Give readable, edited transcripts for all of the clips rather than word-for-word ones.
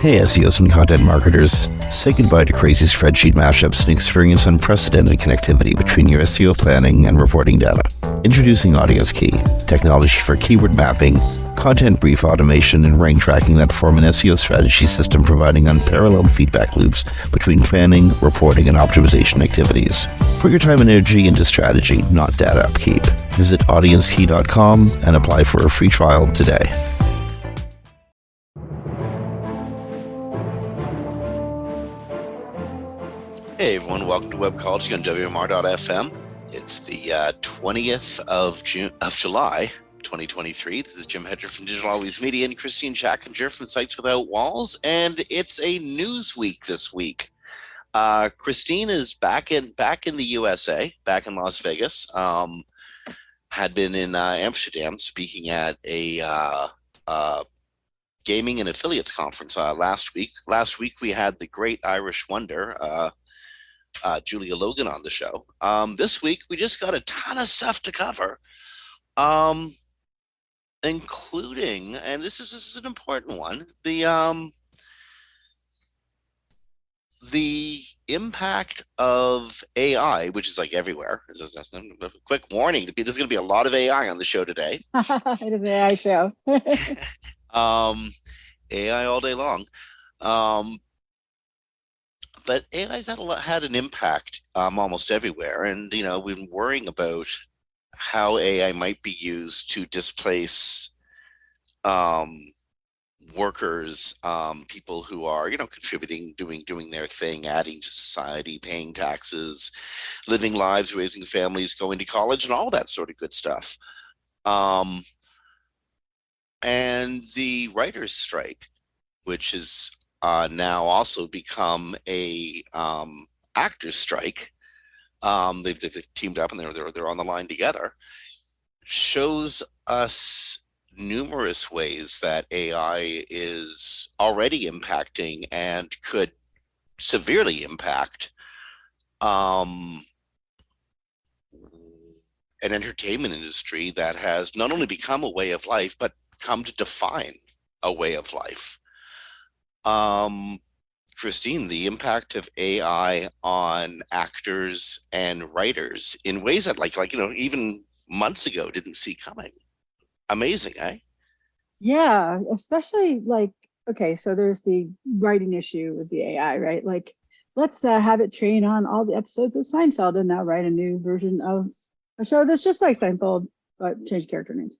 Hey SEOs and content marketers, say goodbye to crazy spreadsheet mashups and experience unprecedented connectivity between your SEO planning and reporting data. Introducing Audience Key, technology for keyword mapping, content brief automation, and rank tracking that form an SEO strategy system providing unparalleled feedback loops between planning, reporting, and optimization activities. Put your time and energy into strategy, not data upkeep. Visit audiencekey.com and apply for a free trial today. Hey everyone, welcome to Webcology on WMR.fm. It's the 20th of July, 2023. This is Jim Hedger from Digital Always Media and Kristine Schachinger from Sites Without Walls, and it's a news week this week. Kristine is back in the USA, back in Las Vegas. Had been in Amsterdam speaking at a gaming and affiliates conference last week. Last week we had the great Irish wonder, Julia Logan, on the show. This week we just got a ton of stuff to cover, including, and this is an important one, the impact of AI, which is like everywhere. A quick warning: there's going to be a lot of AI on the show today. It is an AI show. AI all day long. But AI's had an impact almost everywhere, and we've been worrying about how AI might be used to displace workers, people who are contributing, doing their thing, adding to society, paying taxes, living lives, raising families, going to college, and all that sort of good stuff. And the writers' strike, which is now also become a actors' strike. They've teamed up and they're on the line together. Shows us numerous ways that AI is already impacting and could severely impact an entertainment industry that has not only become a way of life, but come to define a way of life. Kristine, the impact of AI on actors and writers in ways that even months ago didn't see coming. Amazing, eh? Yeah, especially okay, so there's the writing issue with the AI, right? Like, let's have it train on all the episodes of Seinfeld and now write a new version of a show that's just like Seinfeld, but change character names.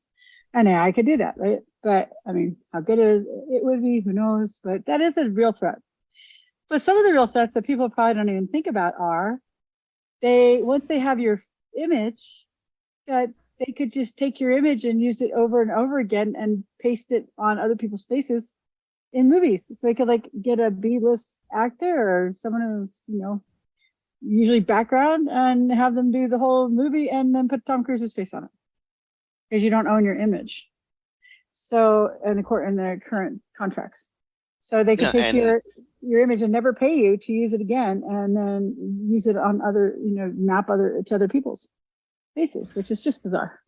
And AI could do that, right? But I mean, how good it would be, who knows? But that is a real threat. But some of the real threats that people probably don't even think about are once they have your image, that they could just take your image and use it over and over again and paste it on other people's faces in movies. So they could get a B-list actor or someone who's, usually background, and have them do the whole movie and then put Tom Cruise's face on it, because you don't own your image. So, in the current contracts, so they can take your image and never pay you to use it again, and then use it on other, map to other people's faces, which is just bizarre.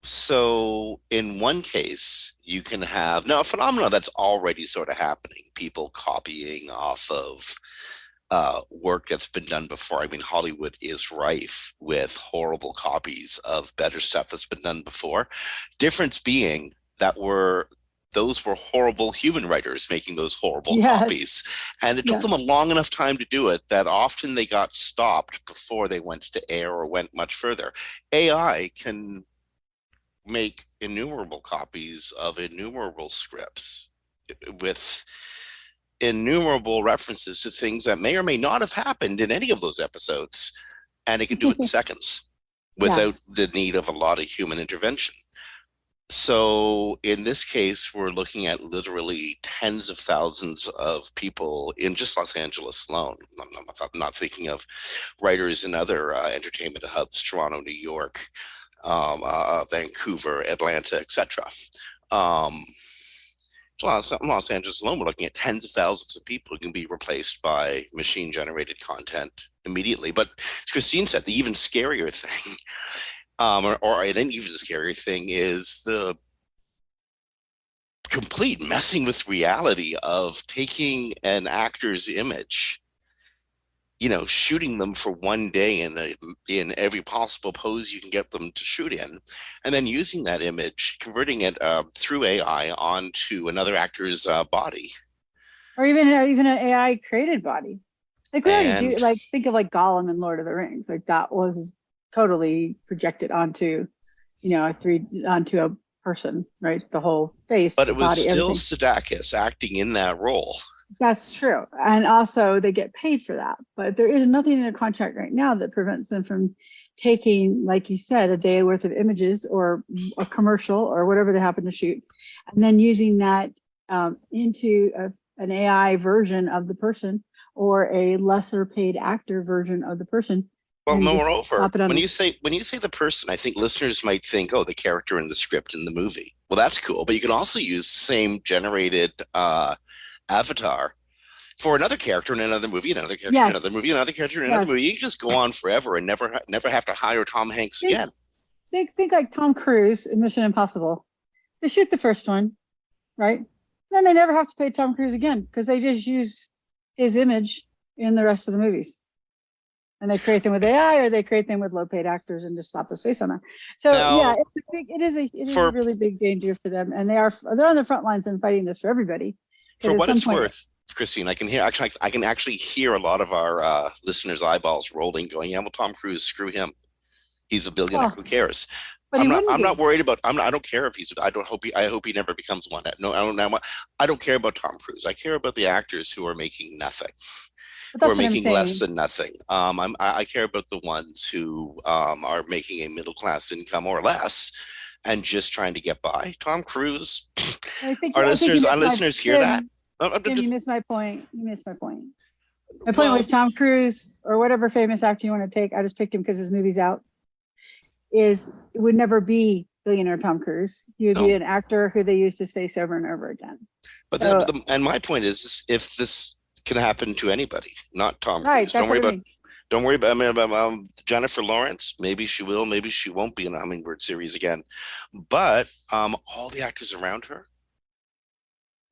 So, in one case, you can have a phenomenon that's already sort of happening: people copying off of work that's been done before. I mean, Hollywood is rife with horrible copies of better stuff that's been done before. Difference being that those were horrible human writers making those horrible copies. And it took them a long enough time to do it that often they got stopped before they went to air or went much further. AI can make innumerable copies of innumerable scripts with innumerable references to things that may or may not have happened in any of those episodes. And it can do it in seconds without the need of a lot of human intervention. So in this case, we're looking at literally tens of thousands of people in just Los Angeles alone. I'm not thinking of writers in other entertainment hubs: Toronto, New York, Vancouver, Atlanta, etc. Los Angeles alone, we're looking at tens of thousands of people who can be replaced by machine-generated content immediately. But as Kristine said, the even scarier thing, or an even scarier thing, is the complete messing with reality of taking an actor's image, shooting them for one day in every possible pose you can get them to shoot in, and then using that image, converting it through AI onto another actor's body. Or even an AI created body. Like we already do, And like think of like Gollum in Lord of the Rings. Like that was totally projected onto, onto a person, right? The whole face, but the it was body, still everything. Sudeikis acting in that role. That's true. And also they get paid for that. But there is nothing in their contract right now that prevents them from taking, like you said, a day worth of images or a commercial or whatever they happen to shoot, and then using that into an AI version of the person or a lesser paid actor version of the person Well, and just moreover, slap it on. when you say the person, I think listeners might think, oh, the character in the script in the movie. Well, that's cool, but you can also use the same generated avatar for another character in another movie, another character in Yes, another movie, another character in another yes. movie. You can just go on forever and never have to hire Tom Hanks Think, again. think like Tom Cruise in Mission Impossible. They shoot the first one, right? Then they never have to pay Tom Cruise again because they just use his image in the rest of the movies. And they create them with AI or they create them with low paid actors and just slap his face on there. So yeah, Now, it is a for really big danger for them. And they're on the front lines and fighting this for everybody. for Because at what some it's point, worth, Christine, I can actually hear a lot of our listeners' eyeballs rolling, going, "Yeah, well, Tom Cruise, screw him. He's a billionaire. well, Who cares?" but he wouldn't I'm not be. worried about. I don't care if he's. I hope he never becomes one. No, I don't know. I don't care about Tom Cruise. I care about the actors who are making nothing, But who are that's what I'm making less saying. than nothing. I care about the ones who are making a middle class income or less, and just trying to get by. Tom Cruise. I think you Our missed my listeners hear that? Tim. Tim, you missed my point. You missed my point. My point Well, was Tom Cruise or whatever famous actor you want to take. I just picked him because his movie's out. Is it would never be billionaire Tom Cruise. He would be no. an actor who they used his face over and over again. But So and my point is, if this can happen to anybody, not Tom right, Cruise. that's what I mean. Don't worry about. I mean, about Jennifer Lawrence. Maybe she will. Maybe she won't be in a Hummingbird series again. But all the actors around her,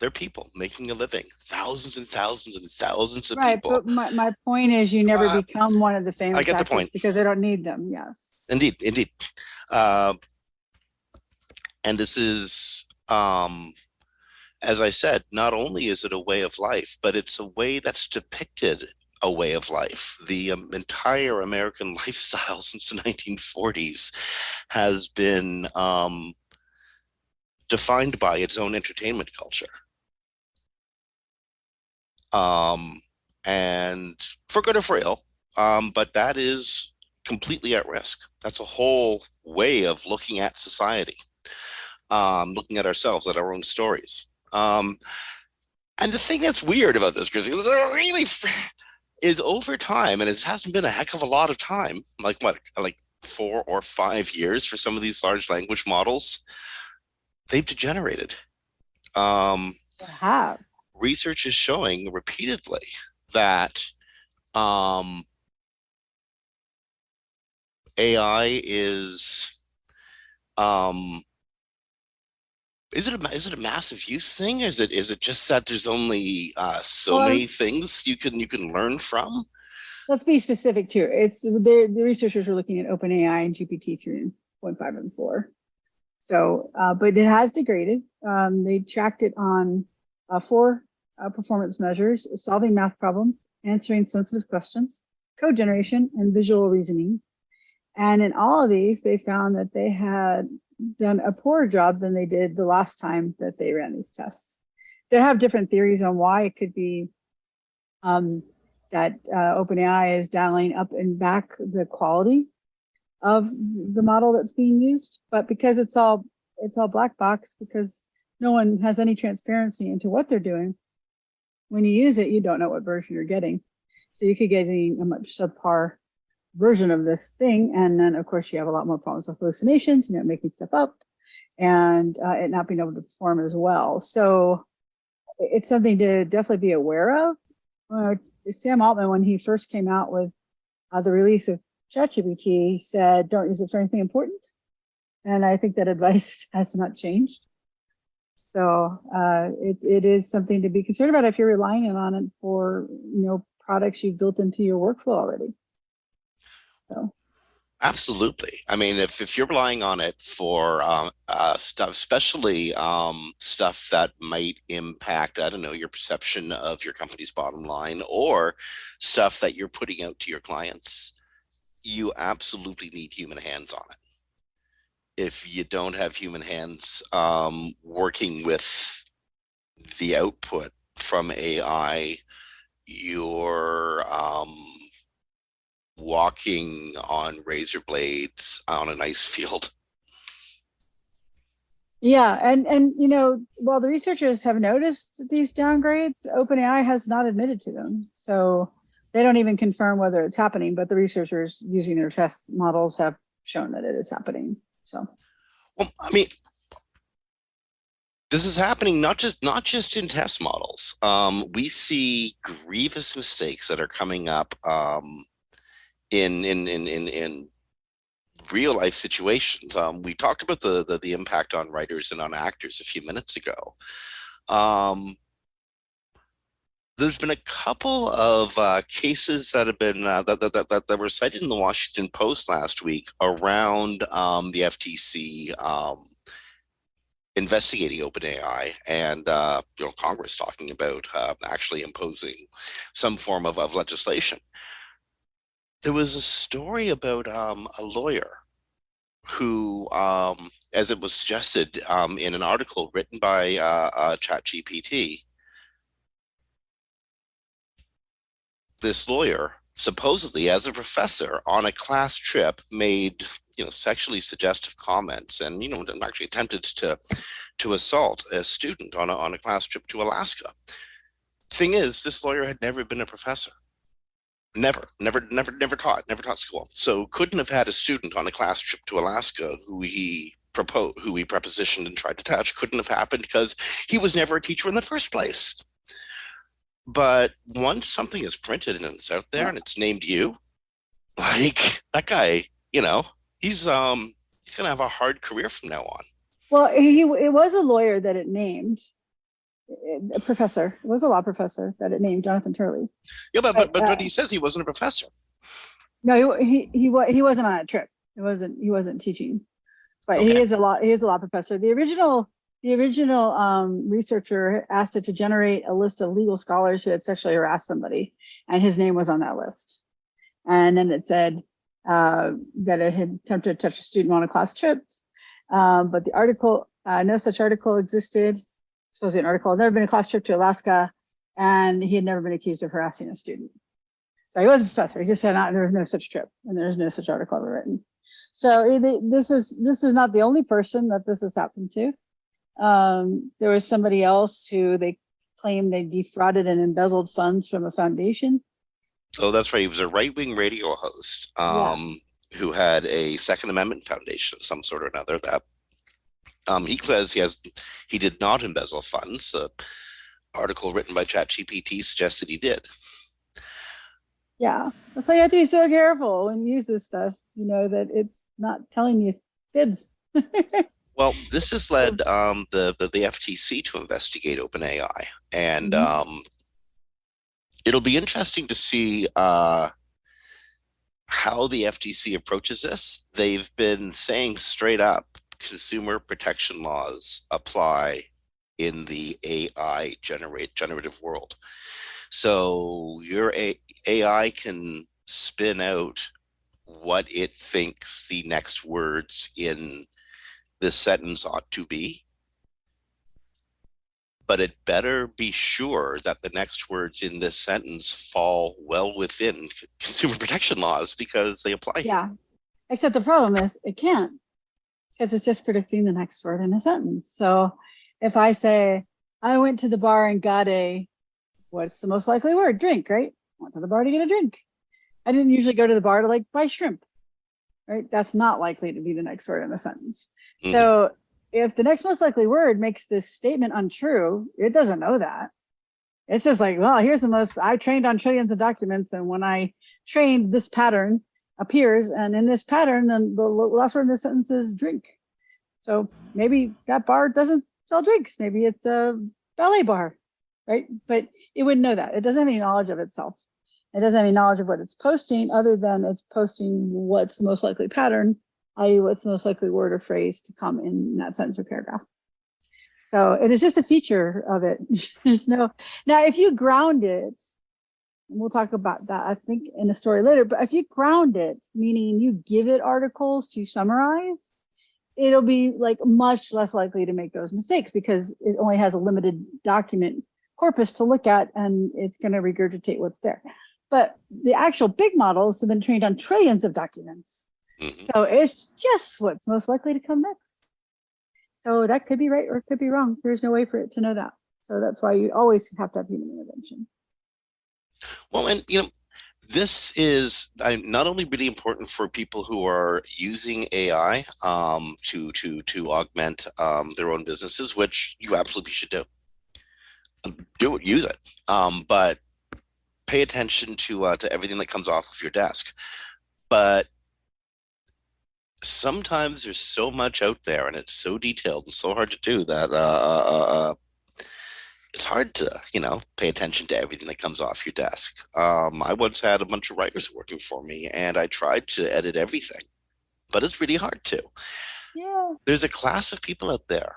they're people making a living. Thousands and thousands and thousands of Right, people. but my point is, you never Uh, become one of the I famous get the actors point. because they don't need them. Yes. Indeed, indeed. Uh, and this is, as I said, not only is it a way of life, but it's a way that's depicted a way of life. The entire American lifestyle since the 1940s has been defined by its own entertainment culture. Um, and for good or for ill, but that is completely at risk. That's a whole way of looking at society, looking at ourselves, at our own stories. And the thing that's weird about this, Chris, really is over time, and it hasn't been a heck of a lot of time, like what, like 4 or 5 years for some of these large language models, they've degenerated. Um, Have. Research is showing repeatedly that um, AI um, is it a massive use thing? Is it just that there's only so Well, many things you can learn from? let's be specific too. It's the researchers are looking at OpenAI and GPT 3.5 and 4. So, but it has degraded. They tracked it on 4 performance measures: solving math problems, answering sensitive questions, code generation, and visual reasoning. And in all of these, they found that they had done a poorer job than they did the last time that they ran these tests. They have different theories on why. It could be um, that OpenAI is dialing up and back the quality of the model that's being used, but because it's all black box, because no one has any transparency into what they're doing. When you use it, you don't know what version you're getting, so you could get a much subpar version of this thing, and then of course you have a lot more problems with hallucinations, making stuff up, and it not being able to perform as well. So it's something to definitely be aware of. Sam Altman, when he first came out with the release of ChatGPT, said, "Don't use it for anything important," and I think that advice has not changed. So it is something to be concerned about if you're relying on it for, products you've built into your workflow already. So Absolutely. I mean, if you're relying on it for stuff, especially stuff that might impact, I don't know, your perception of your company's bottom line, or stuff that you're putting out to your clients, you absolutely need human hands on it. If you don't have human hands working with the output from AI, you're walking on razor blades on an ice field. yeah, and while the researchers have noticed these downgrades, OpenAI has not admitted to them. So they don't even confirm whether it's happening, but the researchers using their test models have shown that it is happening. So Well, I mean, this is happening not just in test models. We see grievous mistakes that are coming up in real life situations. We talked about the impact on writers and on actors a few minutes ago. Um, there's been a couple of cases that have been that were cited in the Washington Post last week around the FTC investigating OpenAI, and Congress talking about actually imposing some form of legislation. There was a story about a lawyer who, as it was suggested in an article written by ChatGPT, this lawyer supposedly, as a professor on a class trip, made sexually suggestive comments, and actually attempted to assault a student on a class trip to Alaska. Thing is, this lawyer had never been a professor. Never taught school. So couldn't have had a student on a class trip to Alaska who he prepositioned and tried to touch. Couldn't have happened because he was never a teacher in the first place. But once something is printed and it's out there and it's named you, like that guy, he's gonna have a hard career from now on. well, it was a lawyer that it named, a professor. It was a law professor that it named, Jonathan Turley. Yeah, but he says he wasn't a professor. No, he wasn't on a trip. He wasn't teaching, but Okay. he is a law professor. The original researcher asked it to generate a list of legal scholars who had sexually harassed somebody, and his name was on that list. And then it said that it had attempted to touch a student on a class trip, but the article, no such article existed. Supposedly an article, never been a class trip to Alaska, and he had never been accused of harassing a student. So he was a professor. He just said there was no such trip, and there's no such article ever written. So this is not the only person that this has happened to. There was somebody else who they claimed they defrauded and embezzled funds from a foundation. Oh, that's right. He was a right-wing radio host who had a Second Amendment foundation of some sort or another. That he says he did not embezzle funds. The article written by ChatGPT suggested he did. Yeah, so you have to be so careful when you use this stuff. That it's not telling you fibs. Well, this has led the FTC to investigate OpenAI, and it'll be interesting to see how the FTC approaches this. They've been saying straight up, consumer protection laws apply in the AI generative world. So your AI can spin out what it thinks the next words in this sentence ought to be, but it better be sure that the next words in this sentence fall well within consumer protection laws because they apply here. Yeah, except the problem is it can't, because it's just predicting the next word in a sentence. So if I say, I went to the bar and got what's the most likely word? Drink, right? Went to the bar to get a drink. I didn't usually go to the bar to buy shrimp, right? That's not likely to be the next word in a sentence. Mm-hmm. So if the next most likely word makes this statement untrue, it doesn't know that. It's just well, here's the most, I trained on trillions of documents, and when I trained, this pattern appears, and in this pattern, then the last word in the sentence is drink. So maybe that bar doesn't sell drinks. Maybe it's a ballet bar, right? But it wouldn't know that. It doesn't have any knowledge of itself. It doesn't have any knowledge of what it's posting other than it's posting what's the most likely pattern, i.e. what's the most likely word or phrase to come in that sentence or paragraph. So it is just a feature of it. There's no, now if you ground it, and we'll talk about that, I think, in a story later, but if you ground it, meaning you give it articles to summarize, it'll be like much less likely to make those mistakes because it only has a limited document corpus to look at and it's going to regurgitate what's there. But the actual big models have been trained on trillions of documents. Mm-hmm. So it's just what's most likely to come next. So that could be right or it could be wrong. There's no way for it to know that. So that's why you always have to have human intervention. Well, and this is not only really important for people who are using AI to augment their own businesses, which you absolutely should do. Use it, but pay attention to everything that comes off of your desk. But sometimes there's so much out there, and it's so detailed and so hard to do that it's hard to, pay attention to everything that comes off your desk. I once had a bunch of writers working for me, and I tried to edit everything, but it's really hard to. Yeah. There's a class of people out there,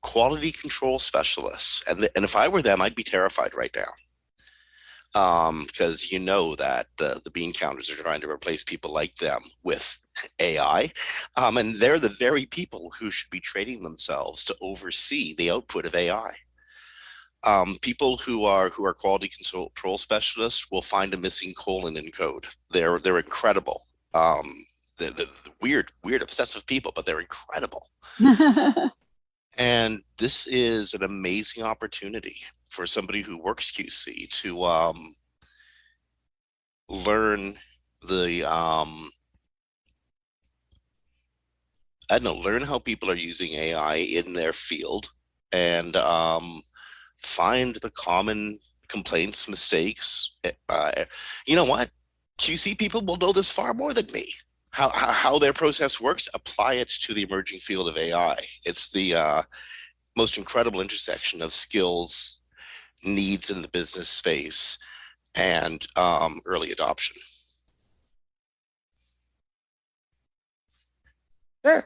quality control specialists, and if I were them, I'd be terrified right now. Because that the bean counters are trying to replace people like them with AI, and they're the very people who should be training themselves to oversee the output of AI. People who are quality control specialists will find a missing colon in code. They're incredible. The weird obsessive people, but they're incredible. And this is an amazing opportunity for somebody who works QC to learn the learn how people are using AI in their field and find the common complaints, mistakes. You know what? QC people will know this far more than me. How their process works, apply it to the emerging field of AI. It's the most incredible intersection of skills, needs in the business space, and early adoption. Sure.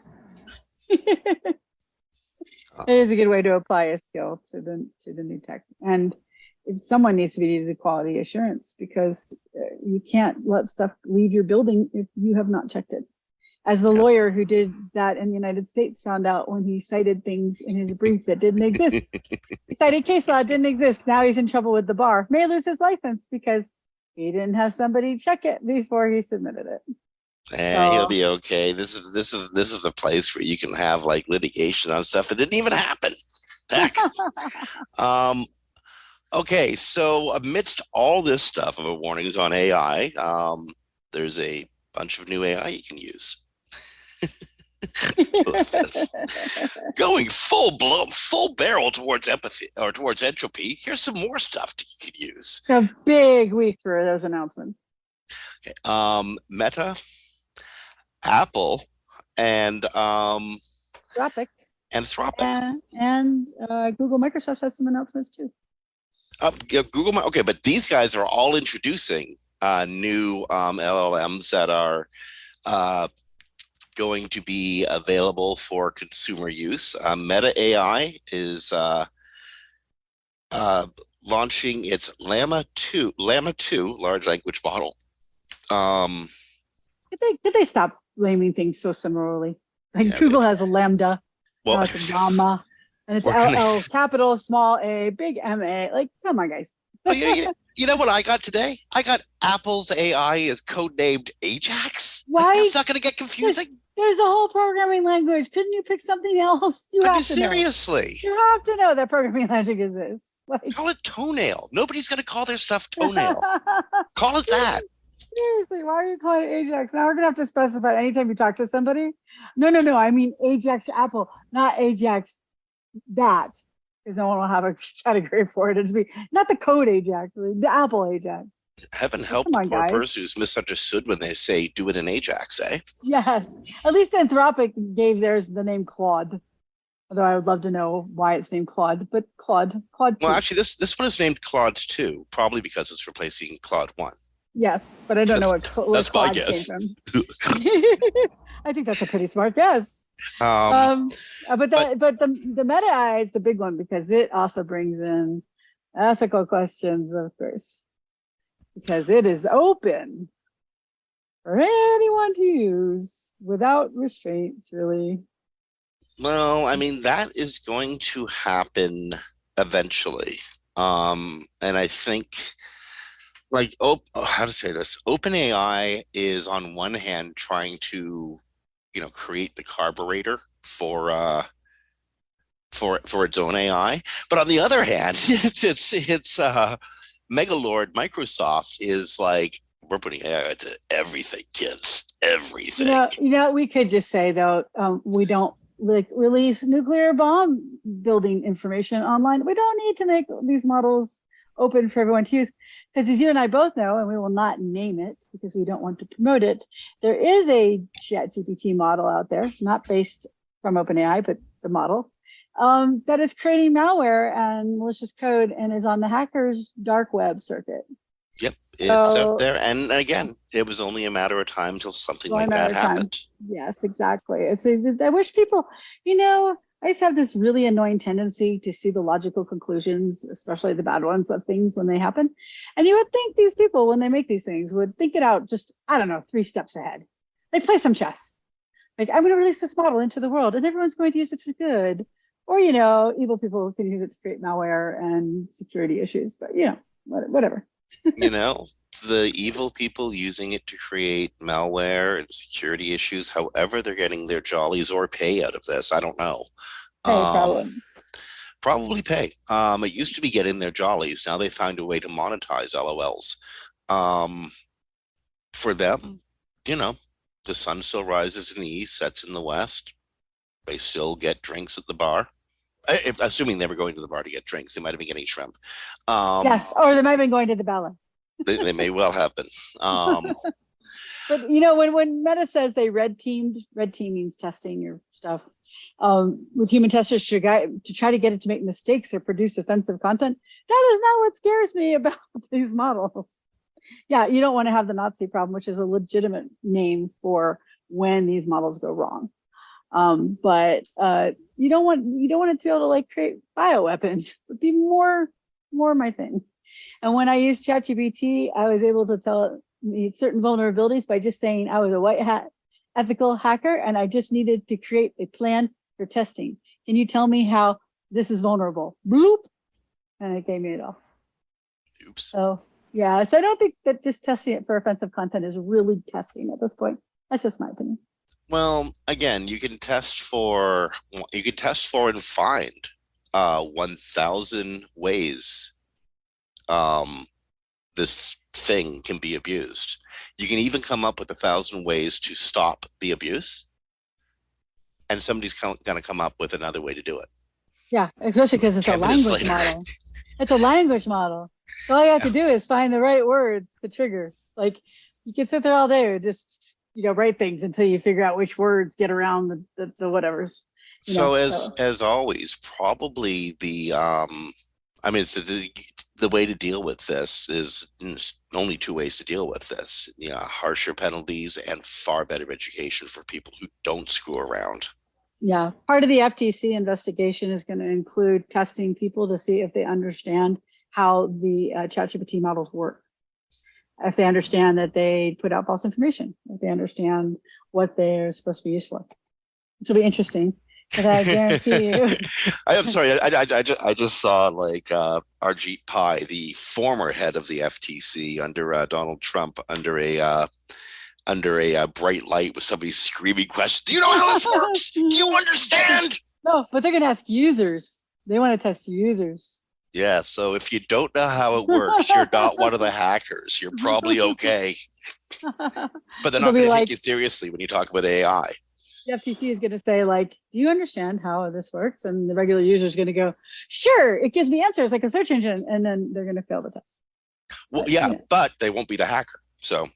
It is a good way to apply a skill to the new tech. And someone needs to be the quality assurance because you can't let stuff leave your building if you have not checked it. As the lawyer who did that in the United States found out when he cited things in his brief that didn't exist. He cited case law didn't exist. Now he's in trouble with the bar. May lose his license because he didn't have somebody check it before he submitted it. He'll be okay. This is the place where you can have like litigation on stuff that didn't even happen. Heck. Okay, so amidst all this stuff of warnings on AI, there's a bunch of new AI you can use. Going full barrel towards empathy or towards entropy. Here's some more stuff you could use. It's a big week for those announcements. Okay. Meta, Apple, and Anthropic. And Google, Microsoft has some announcements too. Google, okay, but these guys are all introducing new LLMs that are going to be available for consumer use. Meta AI is launching its Llama 2 large language model. Did they stop naming things so similarly? Like Google has a Lambda, it's a Llama, and it's LL, capital, small a, big MA. Like, come on, guys. You know what I got today? I got Apple's AI is codenamed Ajax. Why? Like, that's not going to get confusing. There's a whole programming language. Couldn't you pick something else? You have to seriously. Know. You have to know that programming language exists. Like, call it toenail. Nobody's going to call their stuff toenail. Call it that. Seriously, why are you calling it Ajax? Now we're going to have to specify anytime you talk to somebody. No. I mean Ajax Apple, not Ajax that. Because no one will have a category for it. It'll be not the code Ajax, the Apple Ajax. Heaven help the poor person who's misunderstood when they say do it in Ajax, eh? Yes. At least Anthropic gave theirs the name Claude. Although I would love to know why it's named Claude, but Claude Well, 2. actually, this one is named Claude 2, probably because it's replacing Claude 1. Yes, but I don't know That's where that's my Claude came guess. from. I think that's a pretty smart guess. Um, Um, but but the meta AI is the big one because it also brings in ethical questions, of course, because it is open for anyone to use without restraints, really. well, I mean, that is going to happen eventually. And I think like how to say this? OpenAI is on one hand trying to, create the carburetor for its own AI, but on the other hand, it's Megalord Microsoft is like, we're putting AI into everything, kids, everything. We could just say though, we don't like release nuclear bomb building information online. We don't need to make these models open for everyone to use because, as you and I both know, and we will not name it because we don't want to promote it. There is a ChatGPT model out there, not based from OpenAI, but the model that is creating malware and malicious code and is on the hackers' dark web circuit. Yep, it's out So there. And again, it was only a matter of time till something it's only a like matter that of time. happened. Yes, exactly. I wish people, I just have this really annoying tendency to see the logical conclusions, especially the bad ones of things when they happen. And you would think these people, when they make these things, would think it out just, I don't know, 3 steps ahead. They play some chess. Like, I'm going to release this model into the world and everyone's going to use it for good. Or, evil people can use it to create malware and security issues, but, whatever. You know, the evil people using it to create malware and security issues, however they're getting their jollies or pay out of this, I don't know. Hey, Um, problem. Probably pay. It used to be getting their jollies. Now they found a way to monetize LOLs. Um, for them, you know, the sun still rises in the east, sets in the west. They still get drinks at the bar. Assuming they were going to the bar to get drinks, they might have been getting shrimp. Um, Yes. Or they might have been going to the Bella. they may well have been. But when Meta says they red team means testing your stuff with human testers to try to get it to make mistakes or produce offensive content. That is not what scares me about these models. Yeah, you don't want to have the Nazi problem, which is a legitimate name for when these models go wrong. But you don't want it to be able to like create bioweapons. Would be more my thing. And when I used ChatGPT, I was able to tell me certain vulnerabilities by just saying I was a white hat ethical hacker and I just needed to create a plan for testing. Can you tell me how this is vulnerable? Bloop. And it gave me it all. Oops. So yeah, so I don't think that just testing it for offensive content is really testing at this point. That's just my opinion. Well, again, you can test for and find 1,000 ways this thing can be abused. You can even come up with 1,000 ways to stop the abuse, and somebody's going to come up with another way to do it. Yeah, especially because it's 10 a minutes language later. model. It's a language model. So all you have to do is find the right words to trigger. Like you can sit there all day and just write things until you figure out which words get around the whatevers. So as always, probably it's the way to deal with this is only 2 ways to deal with this. Harsher penalties and far better education for people who don't screw around. Yeah, part of the FTC investigation is going to include testing people to see if they understand how the ChatGPT models work. If they understand that they put out false information, if they understand what they're supposed to be used for. This will be interesting. But I guarantee you. I'm sorry. I just saw like Arjit Pai, the former head of the FTC under Donald Trump, under a bright light with somebody screaming questions. Do you know how this works? Do you understand? No, but they're going to ask users. They want to test users. Yeah. So if you don't know how it works, you're not one of the hackers. You're probably okay. But they're not going to take you seriously when you talk about AI. The FTC is going to say, like, do you understand how this works? And the regular user is going to go, sure, it gives me answers like a search engine. And then they're going to fail the test. Well, but they won't be the hacker. So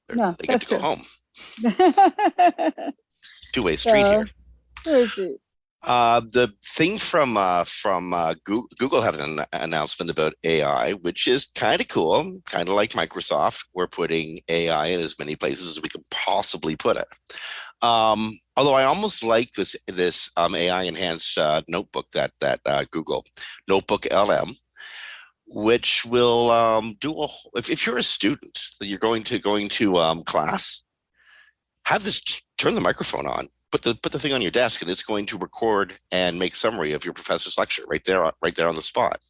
they get to go home. Two-way street here. Two-way street. The thing from Google had an announcement about AI, which is kind of cool, kind of like Microsoft. We're putting AI in as many places as we can possibly put it. Although I almost like this AI enhanced notebook that Google Notebook LM, which will do if you're a student, you're going to class, have this turn the microphone on, put the thing on your desk, and it's going to record and make summary of your professor's lecture right there on the spot.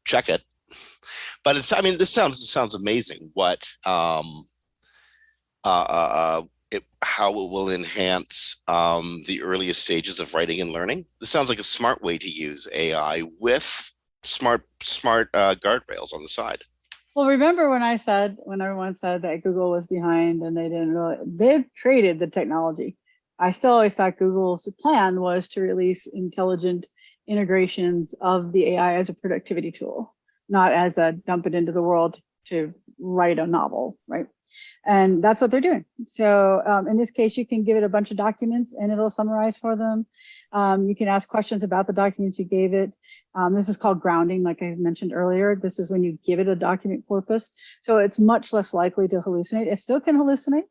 Check it. But it's, I mean, this sounds amazing. How it will enhance the earliest stages of writing and learning. This sounds like a smart way to use AI with smart guardrails on the side. Well, remember when everyone said that Google was behind and they've created the technology. I still always thought Google's plan was to release intelligent integrations of the AI as a productivity tool, not as a dump it into the world to write a novel, right? And that's what they're doing. So in this case, you can give it a bunch of documents and it'll summarize for them. You can ask questions about the documents you gave it. This is called grounding, like I mentioned earlier. This is when you give it a document corpus. So it's much less likely to hallucinate. It still can hallucinate,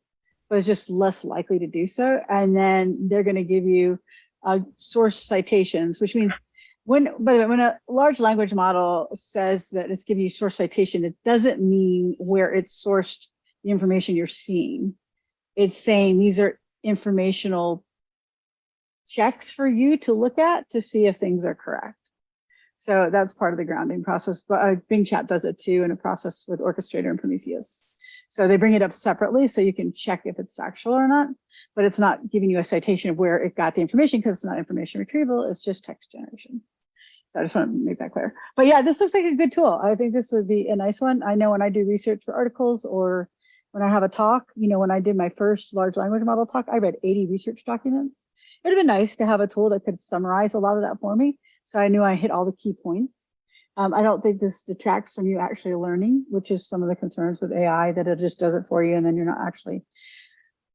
but it's just less likely to do so. And then they're going to give you source citations, which means by the way, when a large language model says that it's giving you source citation, it doesn't mean where it's sourced the information you're seeing. It's saying these are informational checks for you to look at to see if things are correct. So that's part of the grounding process. But Bing Chat does it too in a process with Orchestrator and Prometheus. So they bring it up separately so you can check if it's factual or not, but it's not giving you a citation of where it got the information because it's not information retrieval, it's just text generation. So I just want to make that clear. But yeah, this looks like a good tool. I think this would be a nice one. I know when I do research for articles or when I have a talk, when I did my first large language model talk, I read 80 research documents. It would have been nice to have a tool that could summarize a lot of that for me. So I knew I hit all the key points. I don't think this detracts from you actually learning, which is some of the concerns with AI, that it just does it for you and then you're not actually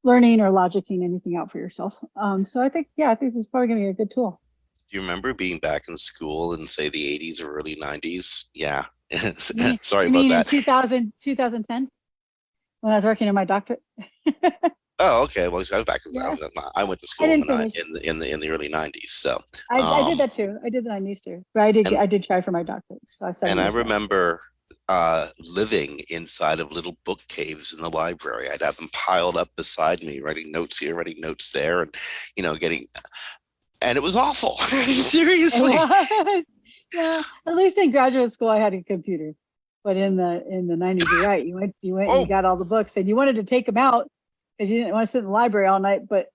learning or logicking anything out for yourself. So I think this is probably going to be a good tool. Do you remember being back in school in, say, the 80s or early 90s? Yeah. Sorry you about mean that. In 2010 when I was working on my doctorate? Oh, okay. Well, I was back. Yeah. I went to school I in didn't finish. the early 90s. So I did that too. I did the 90s too, but I did try for my doctorate. So I and I 70s. remember living inside of little book caves in the library. I'd have them piled up beside me, writing notes here, writing notes there, and getting. And it was awful. Seriously. Yeah. At least in graduate school, I had a computer. But in the 90s, you're right. You went and you got all the books, and you wanted to take them out because you didn't want to sit in the library all night. But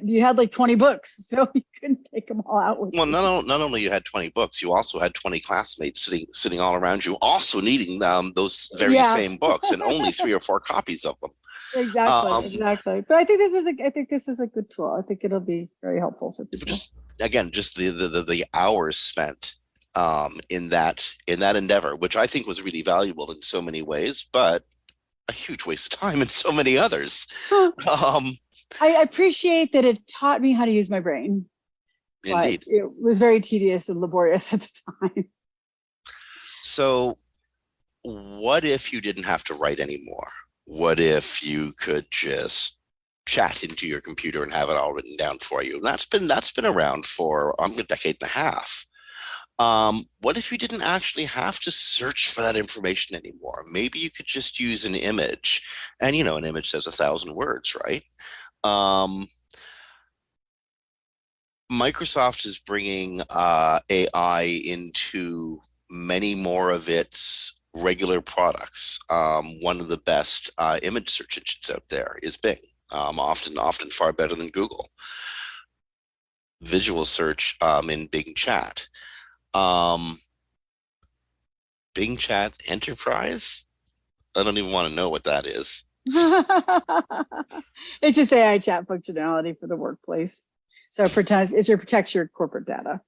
you had like 20 books, so you couldn't take them all out with Well, you. not only you had 20 books, you also had 20 classmates sitting all around you, also needing those very Yeah. same books, and only 3 or 4 copies of them. Exactly. But I think this is a good tool. I think it'll be very helpful for people. Just the hours spent in that endeavor, which I think was really valuable in so many ways, but a huge waste of time in so many others. I appreciate that it taught me how to use my brain. Indeed. But it was very tedious and laborious at the time. So what if you didn't have to write anymore? What if you could just chat into your computer and have it all written down for you? And that's been around for a decade and a half. What if you didn't actually have to search for that information anymore? Maybe you could just use an image, and an image says 1,000 words, right? Microsoft is bringing AI into many more of its regular products. One of the best image search engines out there is Bing, often far better than Google. Visual search in Bing Chat. Bing Chat Enterprise? I don't even want to know what that is. It's just AI chat functionality for the workplace. So it protects your corporate data.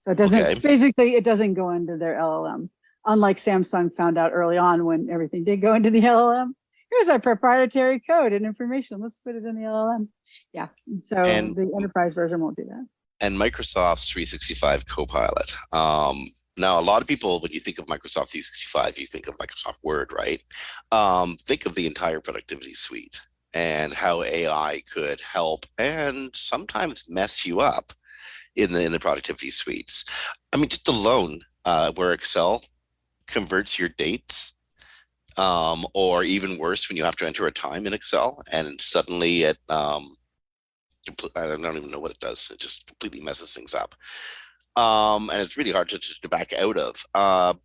So it doesn't basically it doesn't go into their LLM. Unlike Samsung found out early on when everything did go into the LLM. Here's our proprietary code and information. Let's put it in the LLM. Yeah. So the enterprise version won't do that. and Microsoft's 365 Copilot. Now, a lot of people, when you think of Microsoft 365, you think of Microsoft Word, right? Think of the entire productivity suite and how AI could help and sometimes mess you up in the productivity suites. I mean, just alone, where Excel converts your dates, or even worse, when you have to enter a time in Excel and suddenly I don't even know what it does. It just completely messes things up. And it's really hard to back out of.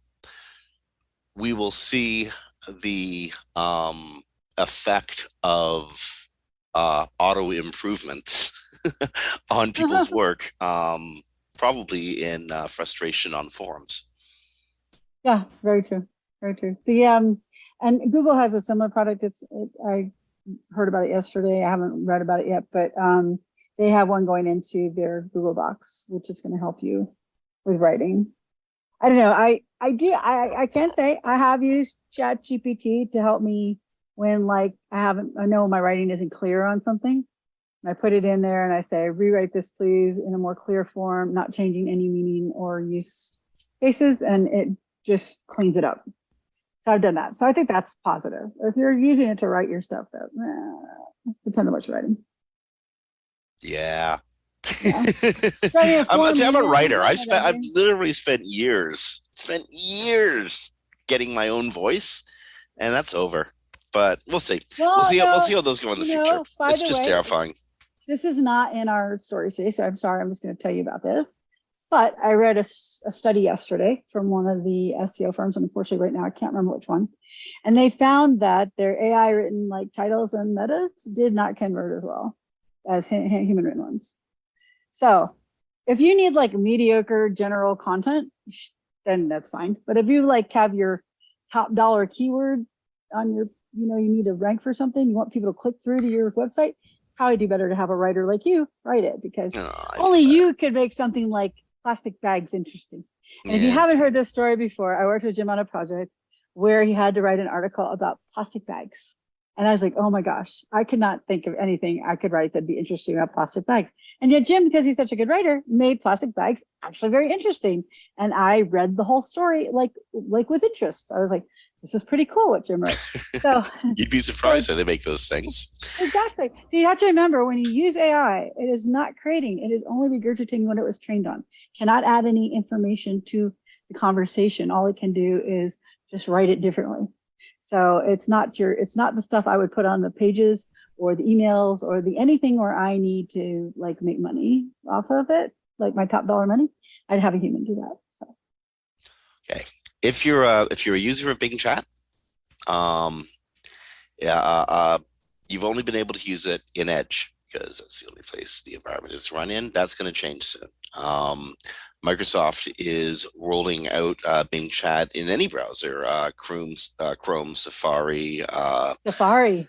We will see the effect of auto improvements on people's work, probably in frustration on forums. Yeah, very true. Very true. And Google has a similar product. I heard about it yesterday. I haven't read about it yet, but they have one going into their Google Docs, which is going to help you with writing. I don't know. I can say I have used ChatGPT to help me when I know my writing isn't clear on something. And I put it in there and I say, rewrite this please in a more clear form, not changing any meaning or use cases, and it just cleans it up. So I've done that. So I think that's positive. If you're using it to write your stuff, though, depends on what you're writing. Yeah. Yeah. I'm a writer. I've literally spent years getting my own voice, and that's over. But we'll see. We'll see how those go in the future. It's just terrifying. This is not in our story today, so I'm sorry. I'm just going to tell you about this. But I read a study yesterday from one of the SEO firms, and unfortunately right now I can't remember which one. And they found that their AI written titles and metas did not convert as well as human written ones. So if you need mediocre general content, then that's fine. But if you have your top dollar keyword on your, you need to rank for something, you want people to click through to your website, probably do better to have a writer like you write it, because only you could make something like plastic bags interesting. And if you haven't heard this story before, I worked with Jim on a project where he had to write an article about plastic bags. And I was like, oh my gosh, I could not think of anything I could write that'd be interesting about plastic bags. And yet Jim, because he's such a good writer, made plastic bags actually very interesting. And I read the whole story like with interest. I was like, this is pretty cool what Jim wrote. So you'd be surprised how they make those things. Exactly. So you have to remember, when you use AI, it is not creating, it is only regurgitating what it was trained on. Cannot add any information to the conversation. All it can do is just write it differently. So it's not the stuff I would put on the pages or the emails or the anything where I need to make money off of it, like my top dollar money. I'd have a human do that. So okay. If you're a user of Bing Chat, you've only been able to use it in Edge because that's the only place the environment is run in. That's going to change soon. Microsoft is rolling out Bing Chat in any browser, Chrome, Safari. Safari.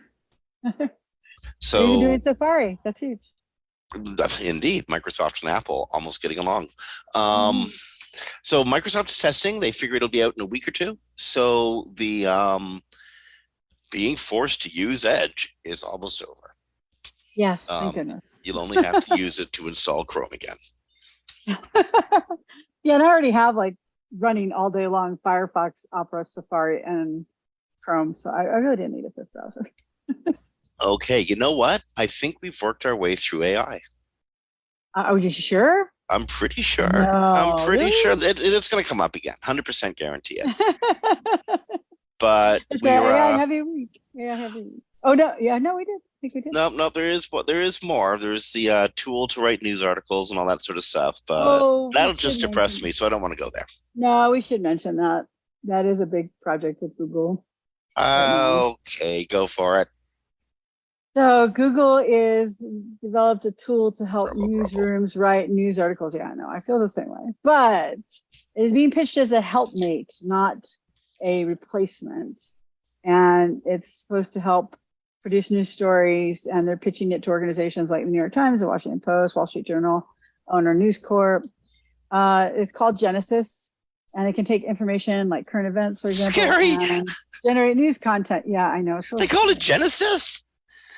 So you can do it in Safari. That's huge. Indeed, Microsoft and Apple almost getting along. So Microsoft's testing. They figure it'll be out in a week or two. So the being forced to use Edge is almost over. Yes, thank goodness. You'll only have to use it to install Chrome again. Yeah, and I already have running all day long Firefox, Opera, Safari, and Chrome. So I really didn't need a fifth browser. Okay, you know what? I think we've worked our way through AI. Are you sure? I'm pretty sure. No, I'm pretty really? sure that it's going to come up again. 100% guarantee it. But we were heavy week. Yeah, heavy week. Oh no, yeah, no, we did. I think we did. No, there is more. There's the tool to write news articles and all that sort of stuff, but that'll just depress me, so I don't want to go there. No, we should mention that. That is a big project with Google. Okay, go for it. So Google is developed a tool to help newsrooms write news articles. Yeah, I know. I feel the same way. But it is being pitched as a helpmate, not a replacement. And it's supposed to help produce news stories. And they're pitching it to organizations like the New York Times, the Washington Post, Wall Street Journal, Owner News Corp. It's called Genesis. And it can take information like current events, for example, Scary. And generate news content. Yeah, I know. They call it Genesis?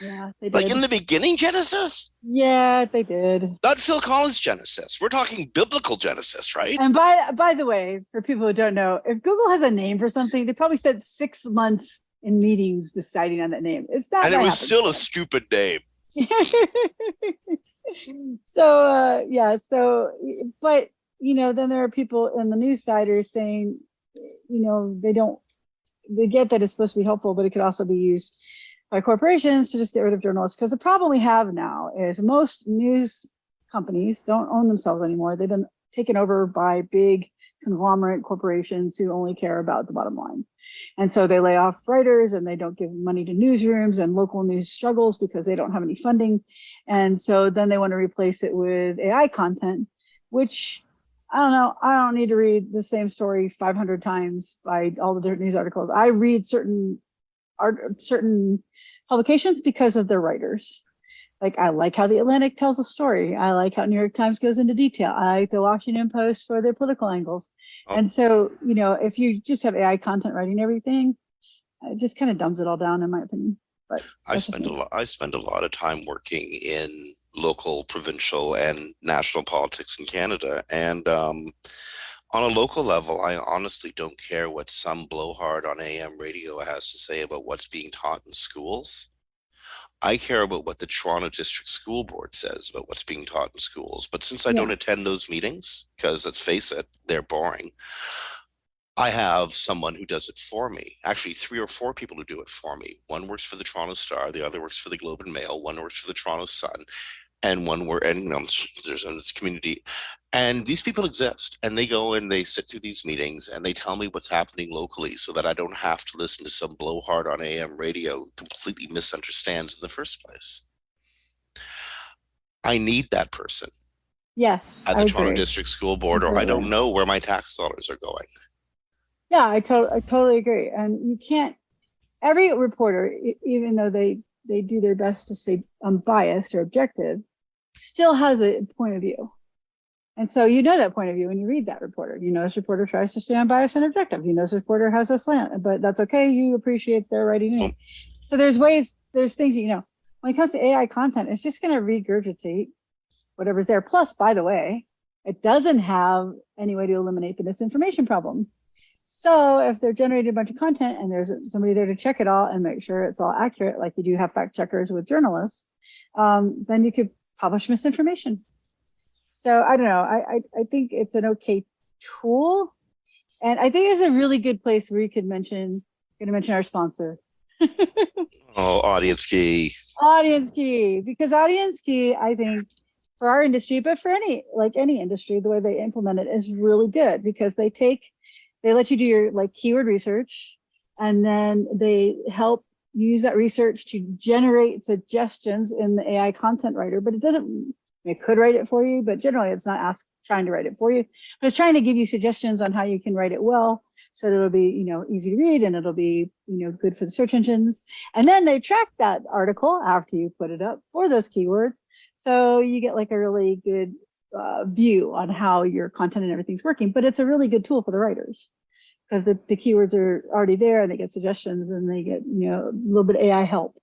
Yeah, they Like in did. the beginning Genesis, Yeah, they did. not Phil Collins Genesis. We're talking biblical Genesis, right? And by the way, for people who don't know, if Google has a name for something, they probably spent 6 months in meetings deciding on that name. It's not And it by was still a happenstance. stupid name. So yeah, so but then there are people in the news siders saying, they get that it's supposed to be helpful, but it could also be used by corporations to just get rid of journalists. Because the problem we have now is most news companies don't own themselves anymore. They've been taken over by big conglomerate corporations who only care about the bottom line. And so they lay off writers and they don't give money to newsrooms, and local news struggles because they don't have any funding. And so then they want to replace it with AI content, which I don't know. I don't need to read the same story 500 times by all the different news articles. I read certain publications because of their writers. Like I like how the Atlantic tells a story. I like how New York Times goes into detail. I like the Washington Post for their political angles. Oh, And so, if you just have AI content writing everything, it just kind of dumbs it all down, in my opinion. But that's just me. I spend a lot of time working in local, provincial, and national politics in Canada. And on a local level, I honestly don't care what some blowhard on AM radio has to say about what's being taught in schools. I care about what the Toronto District School Board says about what's being taught in schools. But since I don't Yeah. attend those meetings, because let's face it, they're boring, I have someone who does it for me. Actually, three or four people who do it for me. One works for the Toronto Star, the other works for the Globe and Mail, one works for the Toronto Sun, and one were and there's in this community, and these people exist, and they go and they sit through these meetings and they tell me what's happening locally, so that I don't have to listen to some blowhard on AM radio who completely misunderstands in the first place. I need that person Yes, at I the Toronto agree District School Board, or I completely. don't know where my tax dollars are going. Yeah, I totally agree. And you can't every reporter, even though they do their best to say unbiased or objective, still has a point of view. And so that point of view when you read that reporter. This reporter tries to stay unbiased and objective. This reporter has a slant, but that's okay. You appreciate their writing Well, in. So there's things when it comes to AI content, it's just going to regurgitate whatever's there. Plus, by the way, it doesn't have any way to eliminate the misinformation problem. So if they're generating a bunch of content and there's somebody there to check it all and make sure it's all accurate, like you do have fact checkers with journalists, then you could publish misinformation. So I don't know. I think it's an okay tool, and I think it's a really good place where you could going to mention our sponsor, oh, audience key. Audience Key, because Audience Key, I think, for our industry, but for any industry, the way they implement it is really good because they let you do your like keyword research, and then they help use that research to generate suggestions in the AI content writer. But it could write it for you, but generally it's not trying to write it for you, but it's trying to give you suggestions on how you can write it well, so that it'll be easy to read, and it'll be good for the search engines. And then they track that article after you put it up for those keywords, so you get like a really good view on how your content and everything's working. But it's a really good tool for the writers because the keywords are already there and they get suggestions and they get a little bit of AI help.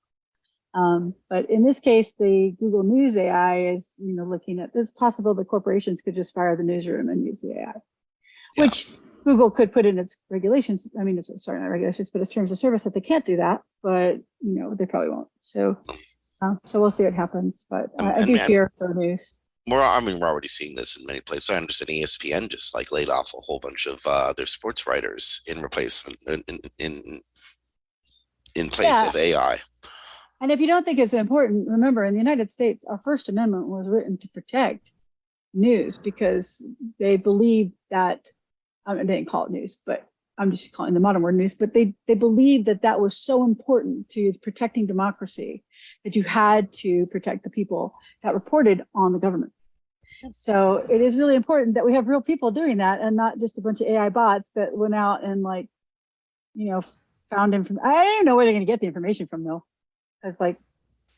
But in this case, the Google News AI is looking at it's possible that corporations could just fire the newsroom and use the AI, Yeah. which Google could put in its regulations. I mean, sorry, not regulations, but its terms of service that they can't do that. But they probably won't. So we'll see what happens. But I do And fear for news. we're already seeing this in many places. I understand ESPN just like laid off a whole bunch of their sports writers in replacement in place Yeah. of AI. And if you don't think it's important, remember in the United States, our First Amendment was written to protect news because they believe that, I mean, they didn't call it news, but I'm just calling the modern word news, but they believe that was so important to protecting democracy that you had to protect the people that reported on the government. So it is really important that we have real people doing that and not just a bunch of AI bots that went out and found information. I don't even know where they're going to get the information from though. Because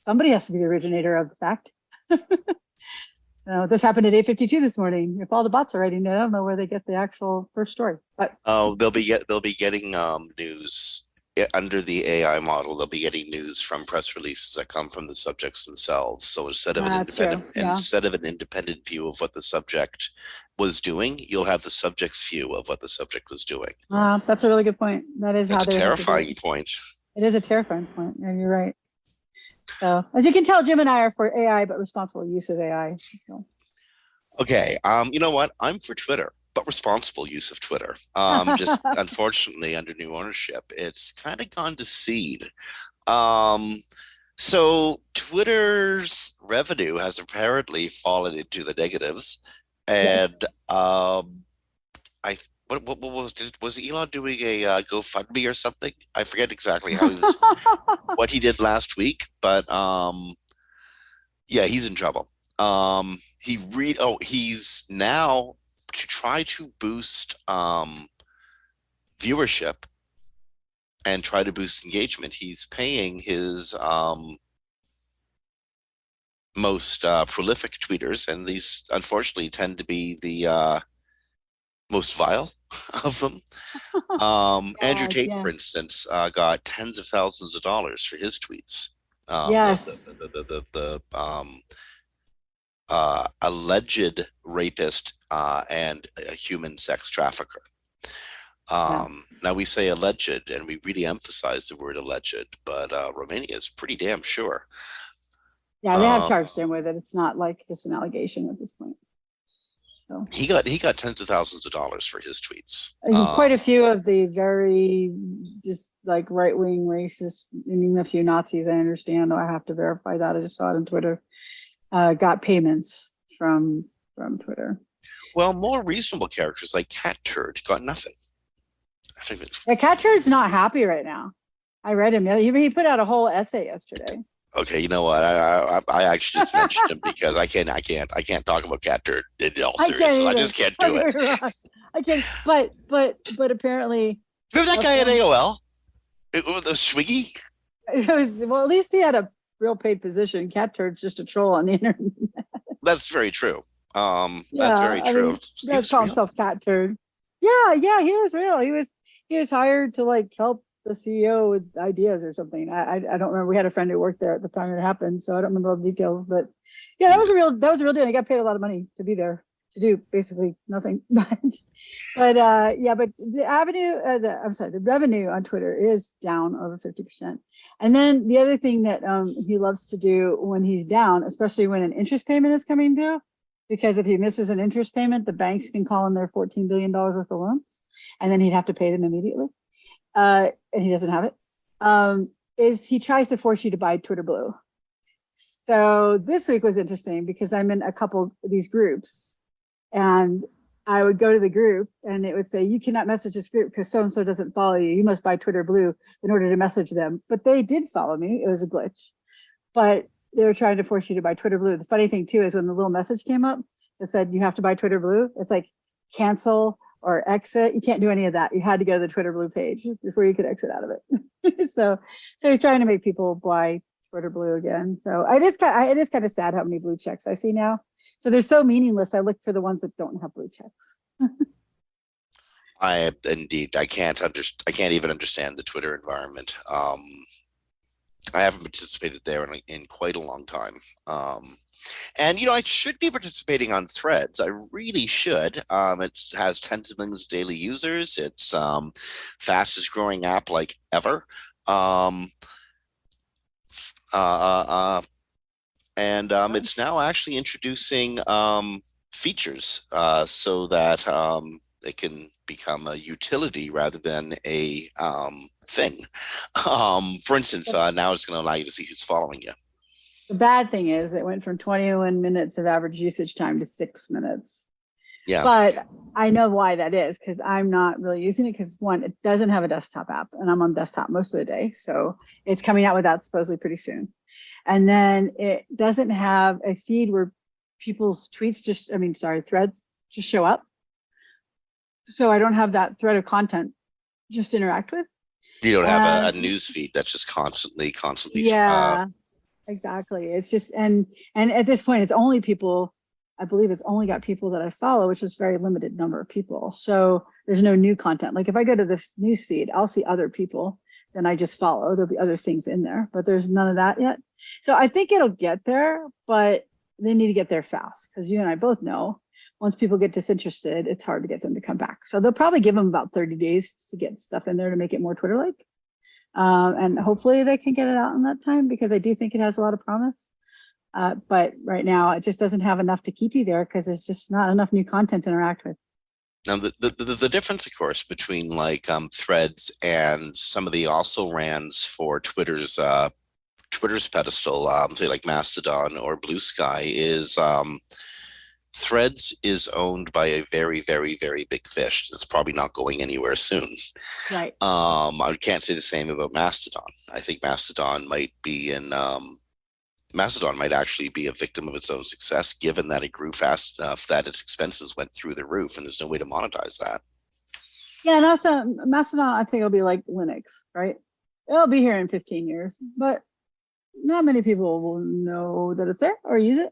somebody has to be the originator of the fact. This happened at 8:52 this morning. If all the bots are writing it, I don't know where they get the actual first story. But Oh, they'll be getting news under the AI model, they'll be getting news from press releases that come from the subjects themselves. So That's true. Yeah. instead of an independent view of what the subject was doing, you'll have the subject's view of what the subject was doing. That's a really good point. That is how That's a they would have to do terrifying it. point. It is a terrifying point. Yeah, you're right. So as you can tell, Jim and I are for AI, but responsible use of AI. So. Okay. You know what? I'm for Twitter, but responsible use of Twitter. Just unfortunately, under new ownership, it's kind of gone to seed. So Twitter's revenue has apparently fallen into the negatives, and I what was Elon doing a GoFundMe or something? I forget exactly how he was what he did last week, but yeah, he's in trouble. He's now to try to boost viewership and try to boost engagement. He's paying his most prolific tweeters, and these unfortunately tend to be the most vile of them. Andrew Tate, for instance, got tens of thousands of dollars for his tweets. Yes. The alleged rapist and a human sex trafficker. Now we say alleged, and we really emphasize the word alleged, but Romania is pretty damn sure. Yeah, they have charged him with it. It's not like just an allegation at this point. So he got tens of thousands of dollars for his tweets. Quite a few of the very just like right-wing racist, and even a few Nazis, I understand. I have to verify that. I just saw it on Twitter. Got payments from Twitter. Well, more reasonable characters like Cat Turd got nothing. Yeah, Cat Turd's not happy right now. I read him. He put out a whole essay yesterday. Okay, you know what? I actually just mentioned him because I can't talk about Cat Turd in all seriousness. I just can't do it. I can't. But apparently, remember that guy at AOL? The Swiggy? Well, at least he had a real paid position. Cat Turd's just a troll on the internet. That's very true. That's very true. Let's call himself Cat Turd. Yeah, he was real. He was hired to like help the CEO with ideas or something. I don't remember. We had a friend who worked there at the time it happened, so I don't remember all the details. But yeah, that was a real deal. He got paid a lot of money to be there to do basically nothing. but the revenue on Twitter is down over 50%. And then the other thing that he loves to do when he's down, especially when an interest payment is coming due, because if he misses an interest payment, the banks can call in their $14 billion worth of loans, and then he'd have to pay them immediately. And he doesn't have it. Is he tries to force you to buy Twitter Blue. So this week was interesting because I'm in a couple of these groups, and I would go to the group and it would say, you cannot message this group because so-and-so doesn't follow you. You must buy Twitter Blue in order to message them. But they did follow me. It was a glitch. But they were trying to force you to buy Twitter Blue. The funny thing too is when the little message came up that said you have to buy Twitter Blue, it's like cancel or exit. You can't do any of that. You had to go to the Twitter Blue page before you could exit out of it. so he's trying to make people buy Twitter Blue again. So it is kind of sad how many blue checks I see now. So they're so meaningless. I look for the ones that don't have blue checks. I can't even understand the Twitter environment. I haven't participated there in quite a long time. And, I should be participating on Threads. I really should. It has tens of millions of daily users. It's fastest growing app like ever. It's now actually introducing features so that it can become a utility rather than a thing. For instance, now it's going to allow you to see who's following you. The bad thing is it went from 21 minutes of average usage time to 6 minutes. Yeah. But I know why that is, because I'm not really using it because one, it doesn't have a desktop app and I'm on desktop most of the day. So it's coming out with that supposedly pretty soon. And then it doesn't have a feed where people's threads just show up. So I don't have that thread of content just interact with. You don't have a news feed that's just constantly. Yeah, exactly. It's just, and at this point, it's only people, I believe it's only got people that I follow, which is a very limited number of people. So there's no new content. Like if I go to the news feed, I'll see other people then I just follow. There'll be other things in there, but there's none of that yet. So I think it'll get there, but they need to get there fast because you and I both know once people get disinterested, it's hard to get them to come back. So they'll probably give them about 30 days to get stuff in there to make it more Twitter-like. And hopefully they can get it out in that time because I do think it has a lot of promise. But right now it just doesn't have enough to keep you there because there's just not enough new content to interact with. Now, the difference, of course, between like Threads and some of the also rans for Twitter's pedestal, say like Mastodon or Blue Sky, is Threads is owned by a very, very, very big fish that's probably not going anywhere soon. Right. I can't say the same about Mastodon. I think Mastodon might actually be a victim of its own success, given that it grew fast enough that its expenses went through the roof, and there's no way to monetize that. Yeah, and also Mastodon, I think it'll be like Linux, right? It'll be here in 15 years, but not many people will know that it's there or use it.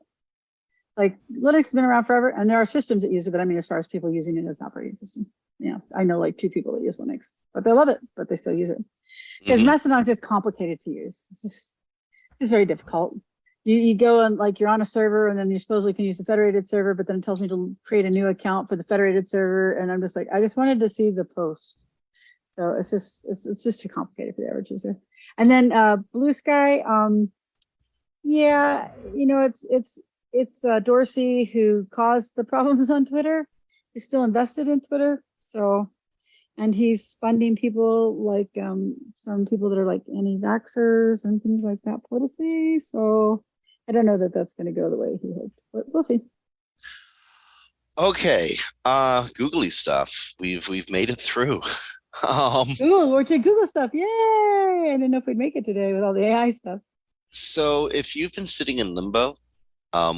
Like Linux has been around forever, and there are systems that use it, but I mean, as far as people using it as an operating system, yeah, I know like 2 people that use Linux, but they love it, but they still use it because Mastodon is just complicated to use. It's very difficult. You go and like you're on a server and then you supposedly can use the federated server, but then it tells me to create a new account for the federated server. And I'm just like, I just wanted to see the post. So it's just too complicated for the average user. And then Blue Sky, yeah, it's Dorsey who caused the problems on Twitter. He's still invested in Twitter. So, and he's funding people like some people that are like anti-vaxxers and things like that politically. So I don't know that that's going to go the way he hoped, but we'll see. Okay, googly stuff. We've made it through. Google, we're to Google stuff. Yay! I didn't know if we'd make it today with all the AI stuff. So if you've been sitting in limbo,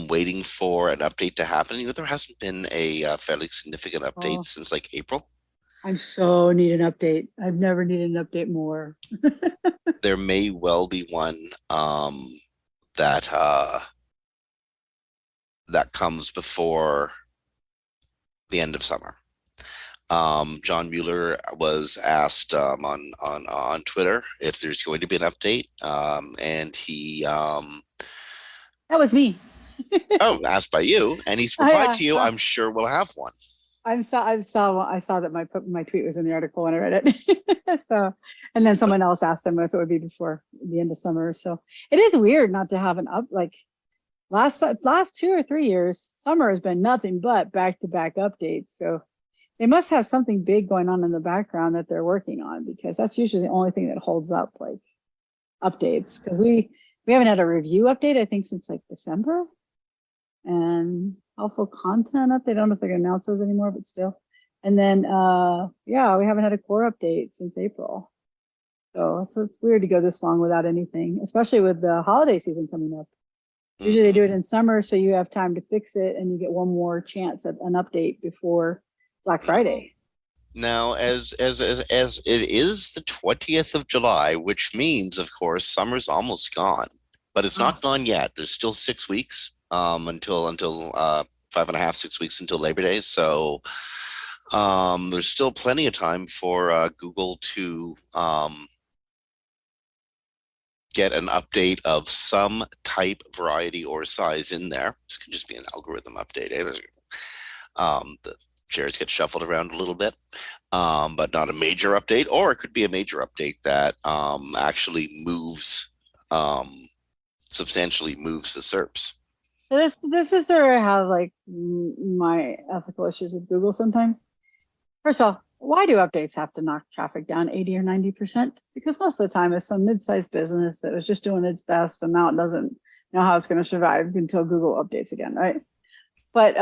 waiting for an update to happen, there hasn't been a fairly significant update since like April. I'm so need an update. I've never needed an update more. There may well be one that that comes before the end of summer. John Mueller was asked on Twitter if there's going to be an update, and he that was me. Asked by you, and he's replied to you. I'm sure we'll have one. I saw that my tweet was in the article when I read it. So, and then someone else asked him if it would be before the end of summer. So it is weird not to have an up like last 2 or 3 years. Summer has been nothing but back-to-back updates. So they must have something big going on in the background that they're working on because that's usually the only thing that holds up like updates. Because we haven't had a review update I think since like December. And helpful content update. I don't know if they're gonna announce those anymore, but still. And then yeah, we haven't had a core update since April. So it's weird to go this long without anything, especially with the holiday season coming up. Usually they do it in summer, so you have time to fix it and you get one more chance at an update before Black Friday. Now, as it is the 20th of July, which means, of course, summer's almost gone, but it's not gone yet. There's still 6 weeks. Until 5.5, 6 weeks until Labor Day. So there's still plenty of time for Google to get an update of some type, variety, or size in there. This could just be an algorithm update. The shares get shuffled around a little bit, but not a major update, or it could be a major update that actually substantially moves the SERPs. This is where I have like my ethical issues with Google sometimes. First of all, why do updates have to knock traffic down 80 or 90%? Because most of the time it's some mid-sized business that was just doing its best and now it doesn't know how it's going to survive until Google updates again, right? But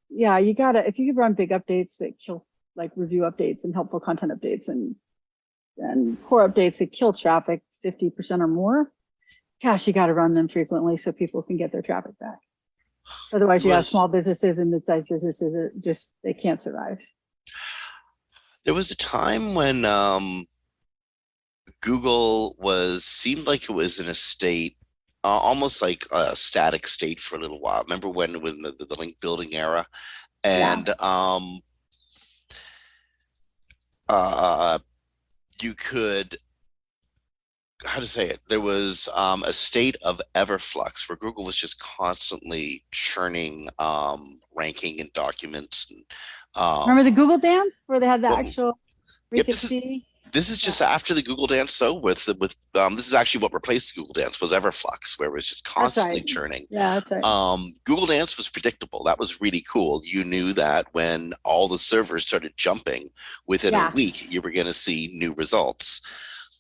yeah, you gotta, if you run big updates that kill like review updates and helpful content updates and core updates that kill traffic 50% or more, gosh, you got to run them frequently so people can get their traffic back. Otherwise, you have small businesses and mid-sized businesses that just they can't survive. There was a time when Google seemed like it was in a state, almost like a static state for a little while. Remember when the link building era, and you could how to say it, there was a state of everflux where Google was just constantly churning ranking and documents. And, Remember the um, Google dance where they had the well, actual where you yep, could see? this is Yeah, just after the Google Dance. So this is actually what replaced Google Dance was Everflux, where it was just that's constantly right. churning. Yeah, that's right. Google Dance was predictable. That was really cool. You knew that when all the servers started jumping within a Yeah. week, you were going to see new results.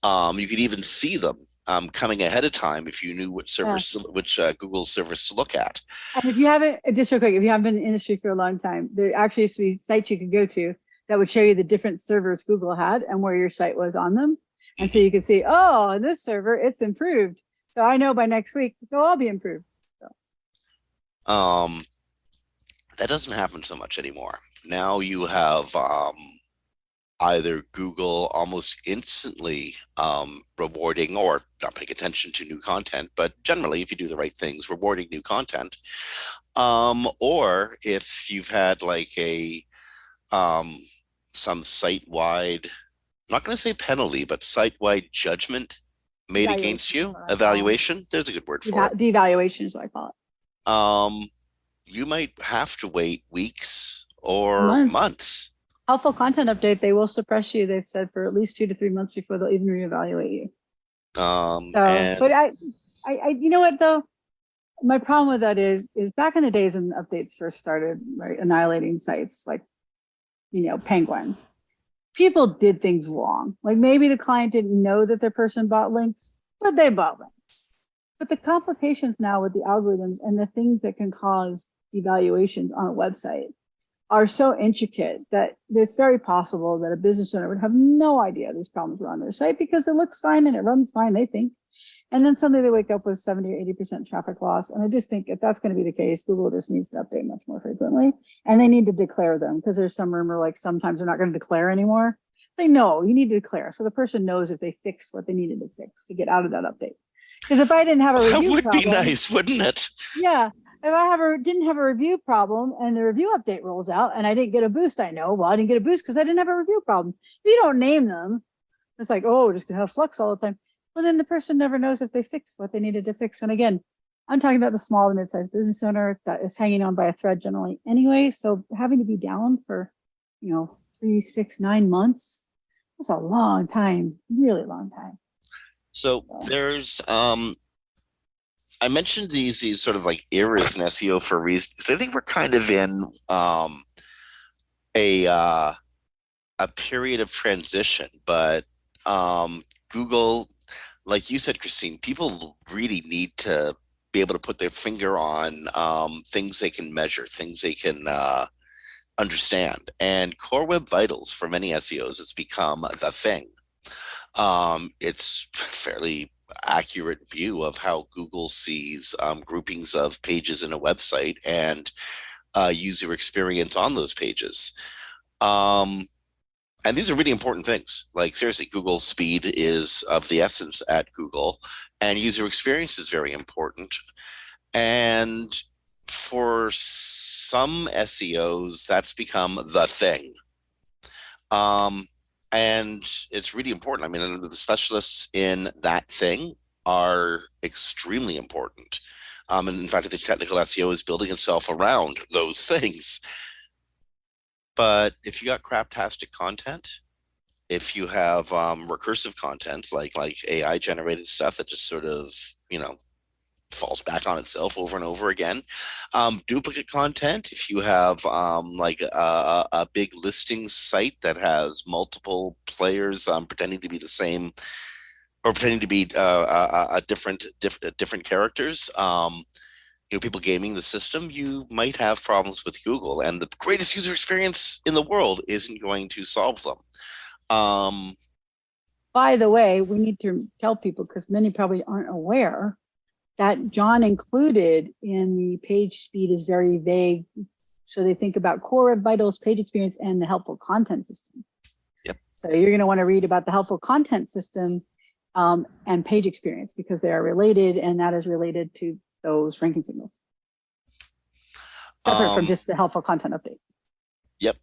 You could even see them coming ahead of time if you knew Yeah. which Google servers to look at. And if you haven't, just real quick, if you haven't been in the industry for a long time, there actually used to be sites you could go to that would show you the different servers Google had and where your site was on them. And so Mhm. you could see, oh, on this server, it's improved. So I know by next week, they'll all be improved. So, Um, that doesn't happen so much anymore. Now you have either Google almost instantly rewarding or not paying attention to new content, but generally, if you do the right things, rewarding new content. Or if you've had like a um, some site-wide, I'm not going to say penalty, but site-wide judgment made against evaluation is you, what I call evaluation. There's a good word it. for it. Devaluation is what I call Um, you might have to wait weeks it. or Months. months. Helpful content update, they will suppress you, they've said, for at least 2 to 3 months before they'll even reevaluate you. So, but And you know what though? My problem with that is back in the days when updates first started, right, annihilating sites like, Penguin, people did things wrong. Like maybe the client didn't know that their person bought links, but they bought links. But the complications now with the algorithms and the things that can cause evaluations on a website are so intricate that it's very possible that a business owner would have no idea these problems were on their site because it looks fine and it runs fine, they think. And then suddenly they wake up with 70 or 80% traffic loss. And I just think if that's going to be the case, Google just needs to update much more frequently. And they need to declare them because there's some rumor like sometimes they're not going to declare anymore. They know you need to declare. So the person knows if they fixed what they needed to fix to get out of that update. Because if I didn't have a that review would be problem, nice, wouldn't it? yeah, if didn't have a review problem and the review update rolls out and I didn't get a boost, I know, well, I didn't get a boost because I didn't have a review problem. If you don't name them, it's like, oh, we're just gonna have flux all the time. Well, then the person never knows if they fixed what they needed to fix. And again, I'm talking about the small and mid-sized business owner that is hanging on by a thread generally anyway. So having to be down for, 3, 6, 9 months, that's a long time, really long time. So So there's I mentioned these sort of like eras in SEO for a reason because I think we're kind of in a uh, a period of transition, but Google, like you said, Kristine, people really need to be able to put their finger on things they can measure, things they can understand. And Core Web Vitals for many SEOs, it's become the thing. It's fairly accurate view of how Google sees groupings of pages in a website and user experience on those pages. Um, and these are really important things. Like seriously, Google speed is of the essence at Google, and user experience is very important. And for some SEOs, that's become the thing. Um, and it's really important. I mean, the specialists in that thing are extremely important. And in fact, I think technical SEO is building itself around those things. But if you got craptastic content, if you have recursive content like AI generated stuff that just sort of you know falls back on itself over and over again, duplicate content. If you have like a big listing site that has multiple players pretending to be the same or pretending to be a different characters. People gaming the system, you might have problems with Google, and the greatest user experience in the world isn't going to solve them. Um, by the way, we need to tell people because many probably aren't aware that John included in the page speed is very vague. So they think about core web vitals, page experience, and the helpful content system. yep. So you're going to want to read about the helpful content system and page experience because they are related, and that is related to those ranking signals, separate from Um, just the helpful content update. yep.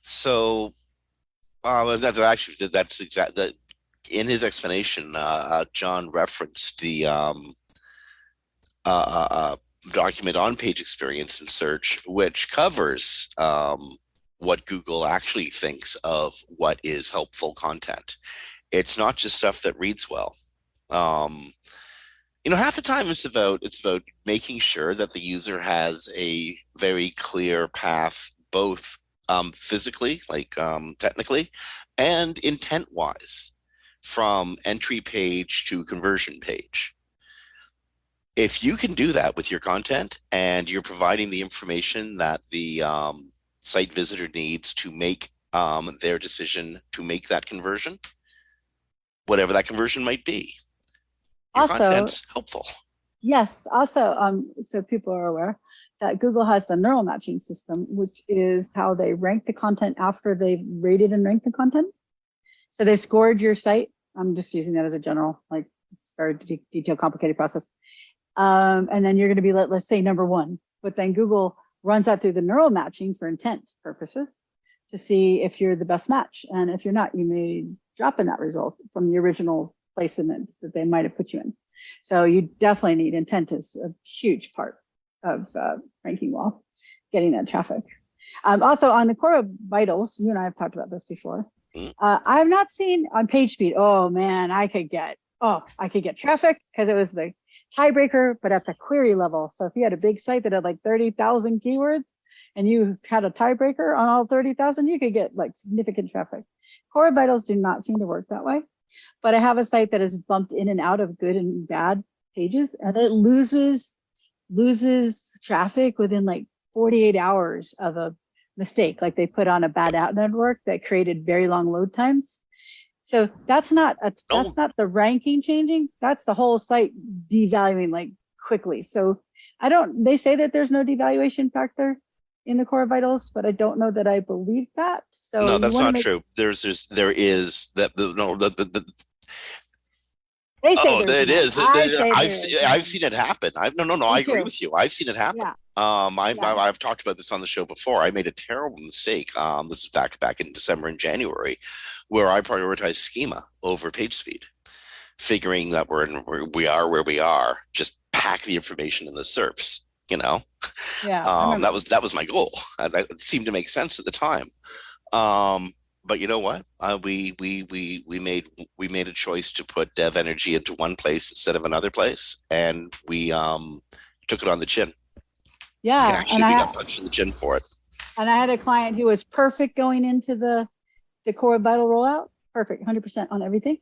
So that's exactly that. in his explanation, John referenced the document on page experience and search, which covers what Google actually thinks of what is helpful content. It's not just stuff that reads well. Um, Half the time it's about making sure that the user has a very clear path, both physically, like technically, and intent wise, from entry page to conversion page. If you can do that with your content and you're providing the information that the site visitor needs to make their decision to make that conversion, whatever that conversion might be, your Also, content's helpful. yes, also, so people are aware that Google has the neural matching system, which is how they rank the content after they've rated and ranked the content. So they've scored your site. I'm just using that as a general, like it's very detailed, complicated process. And then you're going to be, let's say, number one. But then Google runs that through the neural matching for intent purposes to see if you're the best match. And if you're not, you may drop in that result from the original placement that they might have put you in. So you definitely need intent is a huge part of ranking well, getting that traffic. Also on the core vitals, you and I have talked about this before. I've not seen on page speed. Oh man, I could get traffic because it was the tiebreaker, but at the query level. So if you had a big site that had like 30,000 keywords and you had a tiebreaker on all 30,000, you could get like significant traffic. Core vitals do not seem to work that way. But I have a site that is bumped in and out of good and bad pages, and it loses traffic within like 48 hours of a mistake. Like they put on a bad ad network that created very long load times. So that's not the ranking changing. That's the whole site devaluing like quickly. So they say that there's no devaluation factor in the core vitals, but I don't know that I believe that. So No, that's not true. There is that no the they say oh, there's it none. is. I say I've seen it happen. No, Me I agree too. with you. I've seen it happen. Yeah. Yeah. I've talked about this on the show before. I made a terrible mistake. This is back in December and January, where I prioritized schema over page speed, figuring that we are where we are. Just pack the information in the SERPs. Yeah. I remember. That was my goal. It seemed to make sense at the time. But you know what? We made a choice to put dev energy into one place instead of another place, and we took it on the chin. Yeah. We got punched in the chin for it. And I had a client who was perfect going into the core vital rollout, perfect, 100% on everything,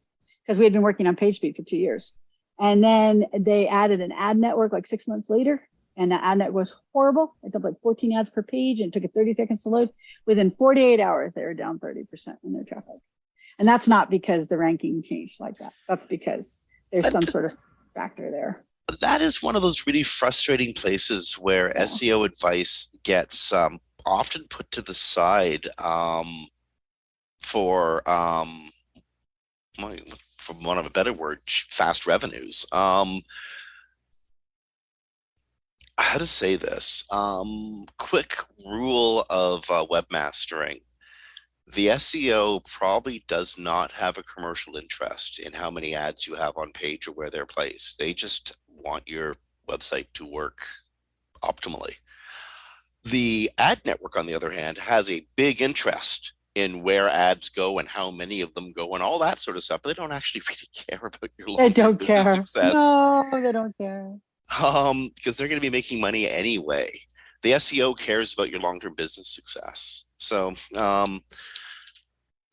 because we had been working on page speed for 2 years. And then they added an ad network like 6 months later. And the ad net was horrible. It took like 14 ads per page and it took it 30 seconds to load. Within 48 hours, they were down 30% in their traffic. And that's not because the ranking changed like that. That's because there's some sort of factor there. That is one of those really frustrating places where SEO advice gets often put to the side for one of a better word, fast revenues. How to say this? Quick rule of webmastering. The SEO probably does not have a commercial interest in how many ads you have on page or where they're placed. They just want your website to work optimally. The ad network, on the other hand, has a big interest in where ads go and how many of them go and all that sort of stuff. But they don't actually really care about your long-term business success. No, they don't care. Because they're going to be making money anyway. The SEO cares about your long-term business success. So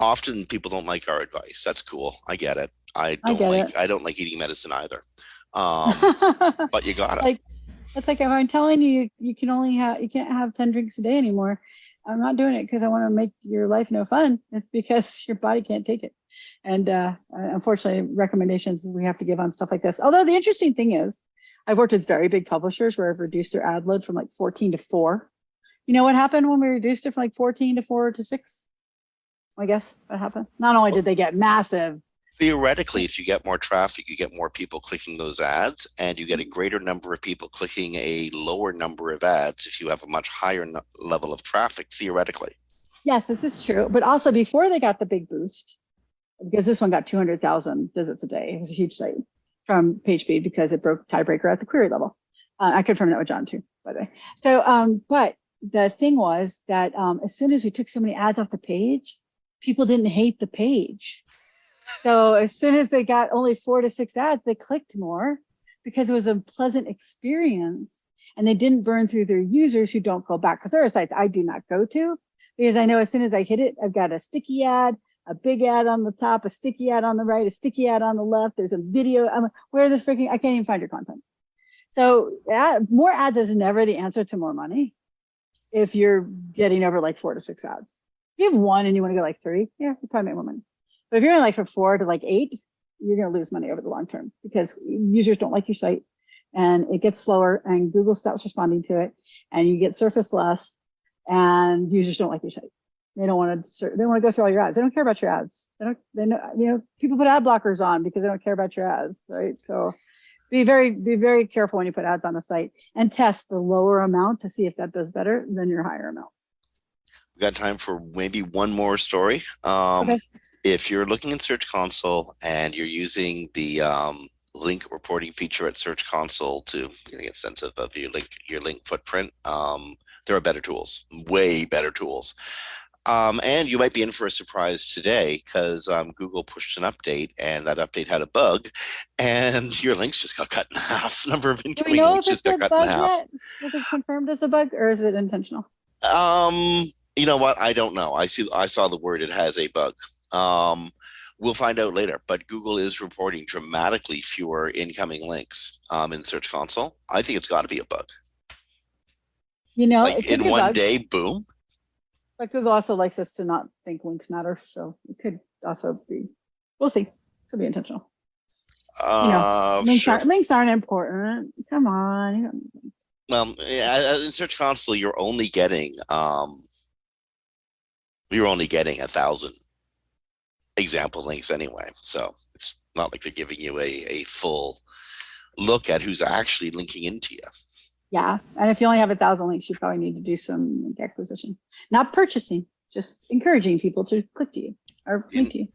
often people don't like our advice. That's cool. I get it. I don't like eating medicine either. But you gotta. It's like if I'm telling you you can't have 10 drinks a day anymore. I'm not doing it because I want to make your life no fun. It's because your body can't take it. And unfortunately, recommendations we have to give on stuff like this. Although the interesting thing is, I've worked with very big publishers where I've reduced their ad load from like 14 to 4. You know what happened when we reduced it from like 14 to 4 to 6? I guess what happened. Not only did they get massive. Theoretically, if you get more traffic, you get more people clicking those ads, and you get a greater number of people clicking a lower number of ads if you have a much higher level of traffic, theoretically. Yes, this is true. But also before they got the big boost, because this one got 200,000 visits a day. It was a huge site from page speed because it broke tiebreaker at the query level. I confirmed that with John too, by the way. So, but the thing was that as soon as we took so many ads off the page, people didn't hate the page. So as soon as they got only 4 to 6 ads, they clicked more because it was a pleasant experience, and they didn't burn through their users who don't go back. Because there are sites I do not go to because I know as soon as I hit it, I've got a sticky ad, a big ad on the top, a sticky ad on the right, a sticky ad on the left. There's a video. I'm like, where the freaking, I can't even find your content. So more ads is never the answer to more money. If you're getting over like 4 to 6 ads, if you have 1 and you want to get like 3, yeah, you probably make more money. But if you're in like from 4 to like 8, you're going to lose money over the long term because users don't like your site and it gets slower and Google stops responding to it and you get surface less and users don't like your site. They don't want to go through all your ads. They don't care about your ads. They know, people put ad blockers on because they don't care about your ads, right? So be very careful when you put ads on the site and test the lower amount to see if that does better than your higher amount. We got time for maybe one more story. Okay. If you're looking in Search Console and you're using the link reporting feature at Search Console to get a sense of your link footprint, there are better tools, way better tools. And you might be in for a surprise today because Google pushed an update and that update had a bug and your links just got cut in half. Number of incoming links just got cut in half. Is it confirmed as a bug or is it intentional? You know what? I don't know. I saw the word it has a bug. We'll find out later, but Google is reporting dramatically fewer incoming links in Search Console. I think it's got to be a bug. Like in one day, boom. But Google also likes us to not think links matter, so it could also be. We'll see. Could be intentional. Links aren't important. Come on. Well, in Search Console, you're only getting 1,000 example links anyway, so it's not like they're giving you a full look at who's actually linking into you. Yeah, and if you only have 1,000 links, you probably need to do some link acquisition, not purchasing, just encouraging people to click to you or link to you.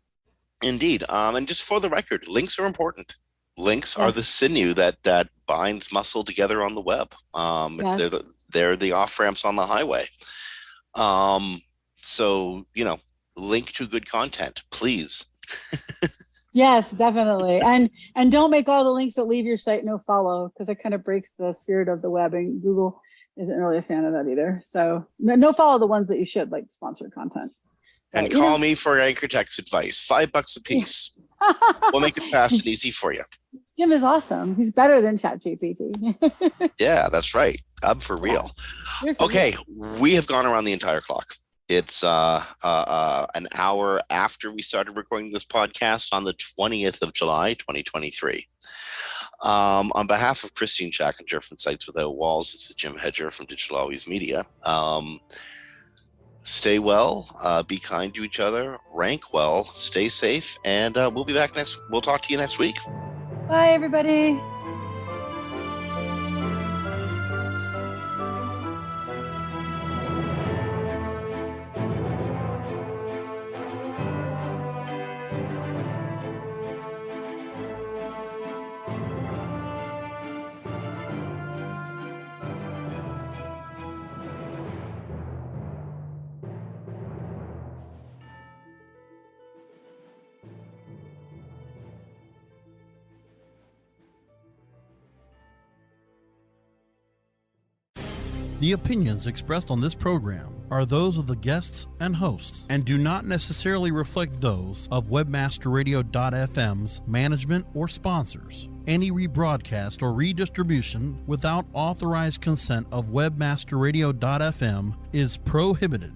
Indeed, and just for the record, links are important. Links are the sinew that binds muscle together on the web. They're the off ramps on the highway. So link to good content, please. Yes, definitely. And don't make all the links that leave your site no follow, because it kind of breaks the spirit of the web, and Google isn't really a fan of that either. So no follow the ones that you should, like sponsored content. And call me for anchor text advice, $5 a piece. We'll make it fast and easy for you. Jim is awesome. He's better than ChatGPT. Yeah, that's right. I'm for real. Okay, we have gone around the entire clock. It's an hour after we started recording this podcast on the 20th of July, 2023. On behalf of Kristine Schachinger from Sites Without Walls, it's Jim Hedger from Digital Always Media. Stay well, be kind to each other, rank well, stay safe, and we'll be back we'll talk to you next week. Bye, everybody. The opinions expressed on this program are those of the guests and hosts and do not necessarily reflect those of WebmasterRadio.fm's management or sponsors. Any rebroadcast or redistribution without authorized consent of WebmasterRadio.fm is prohibited.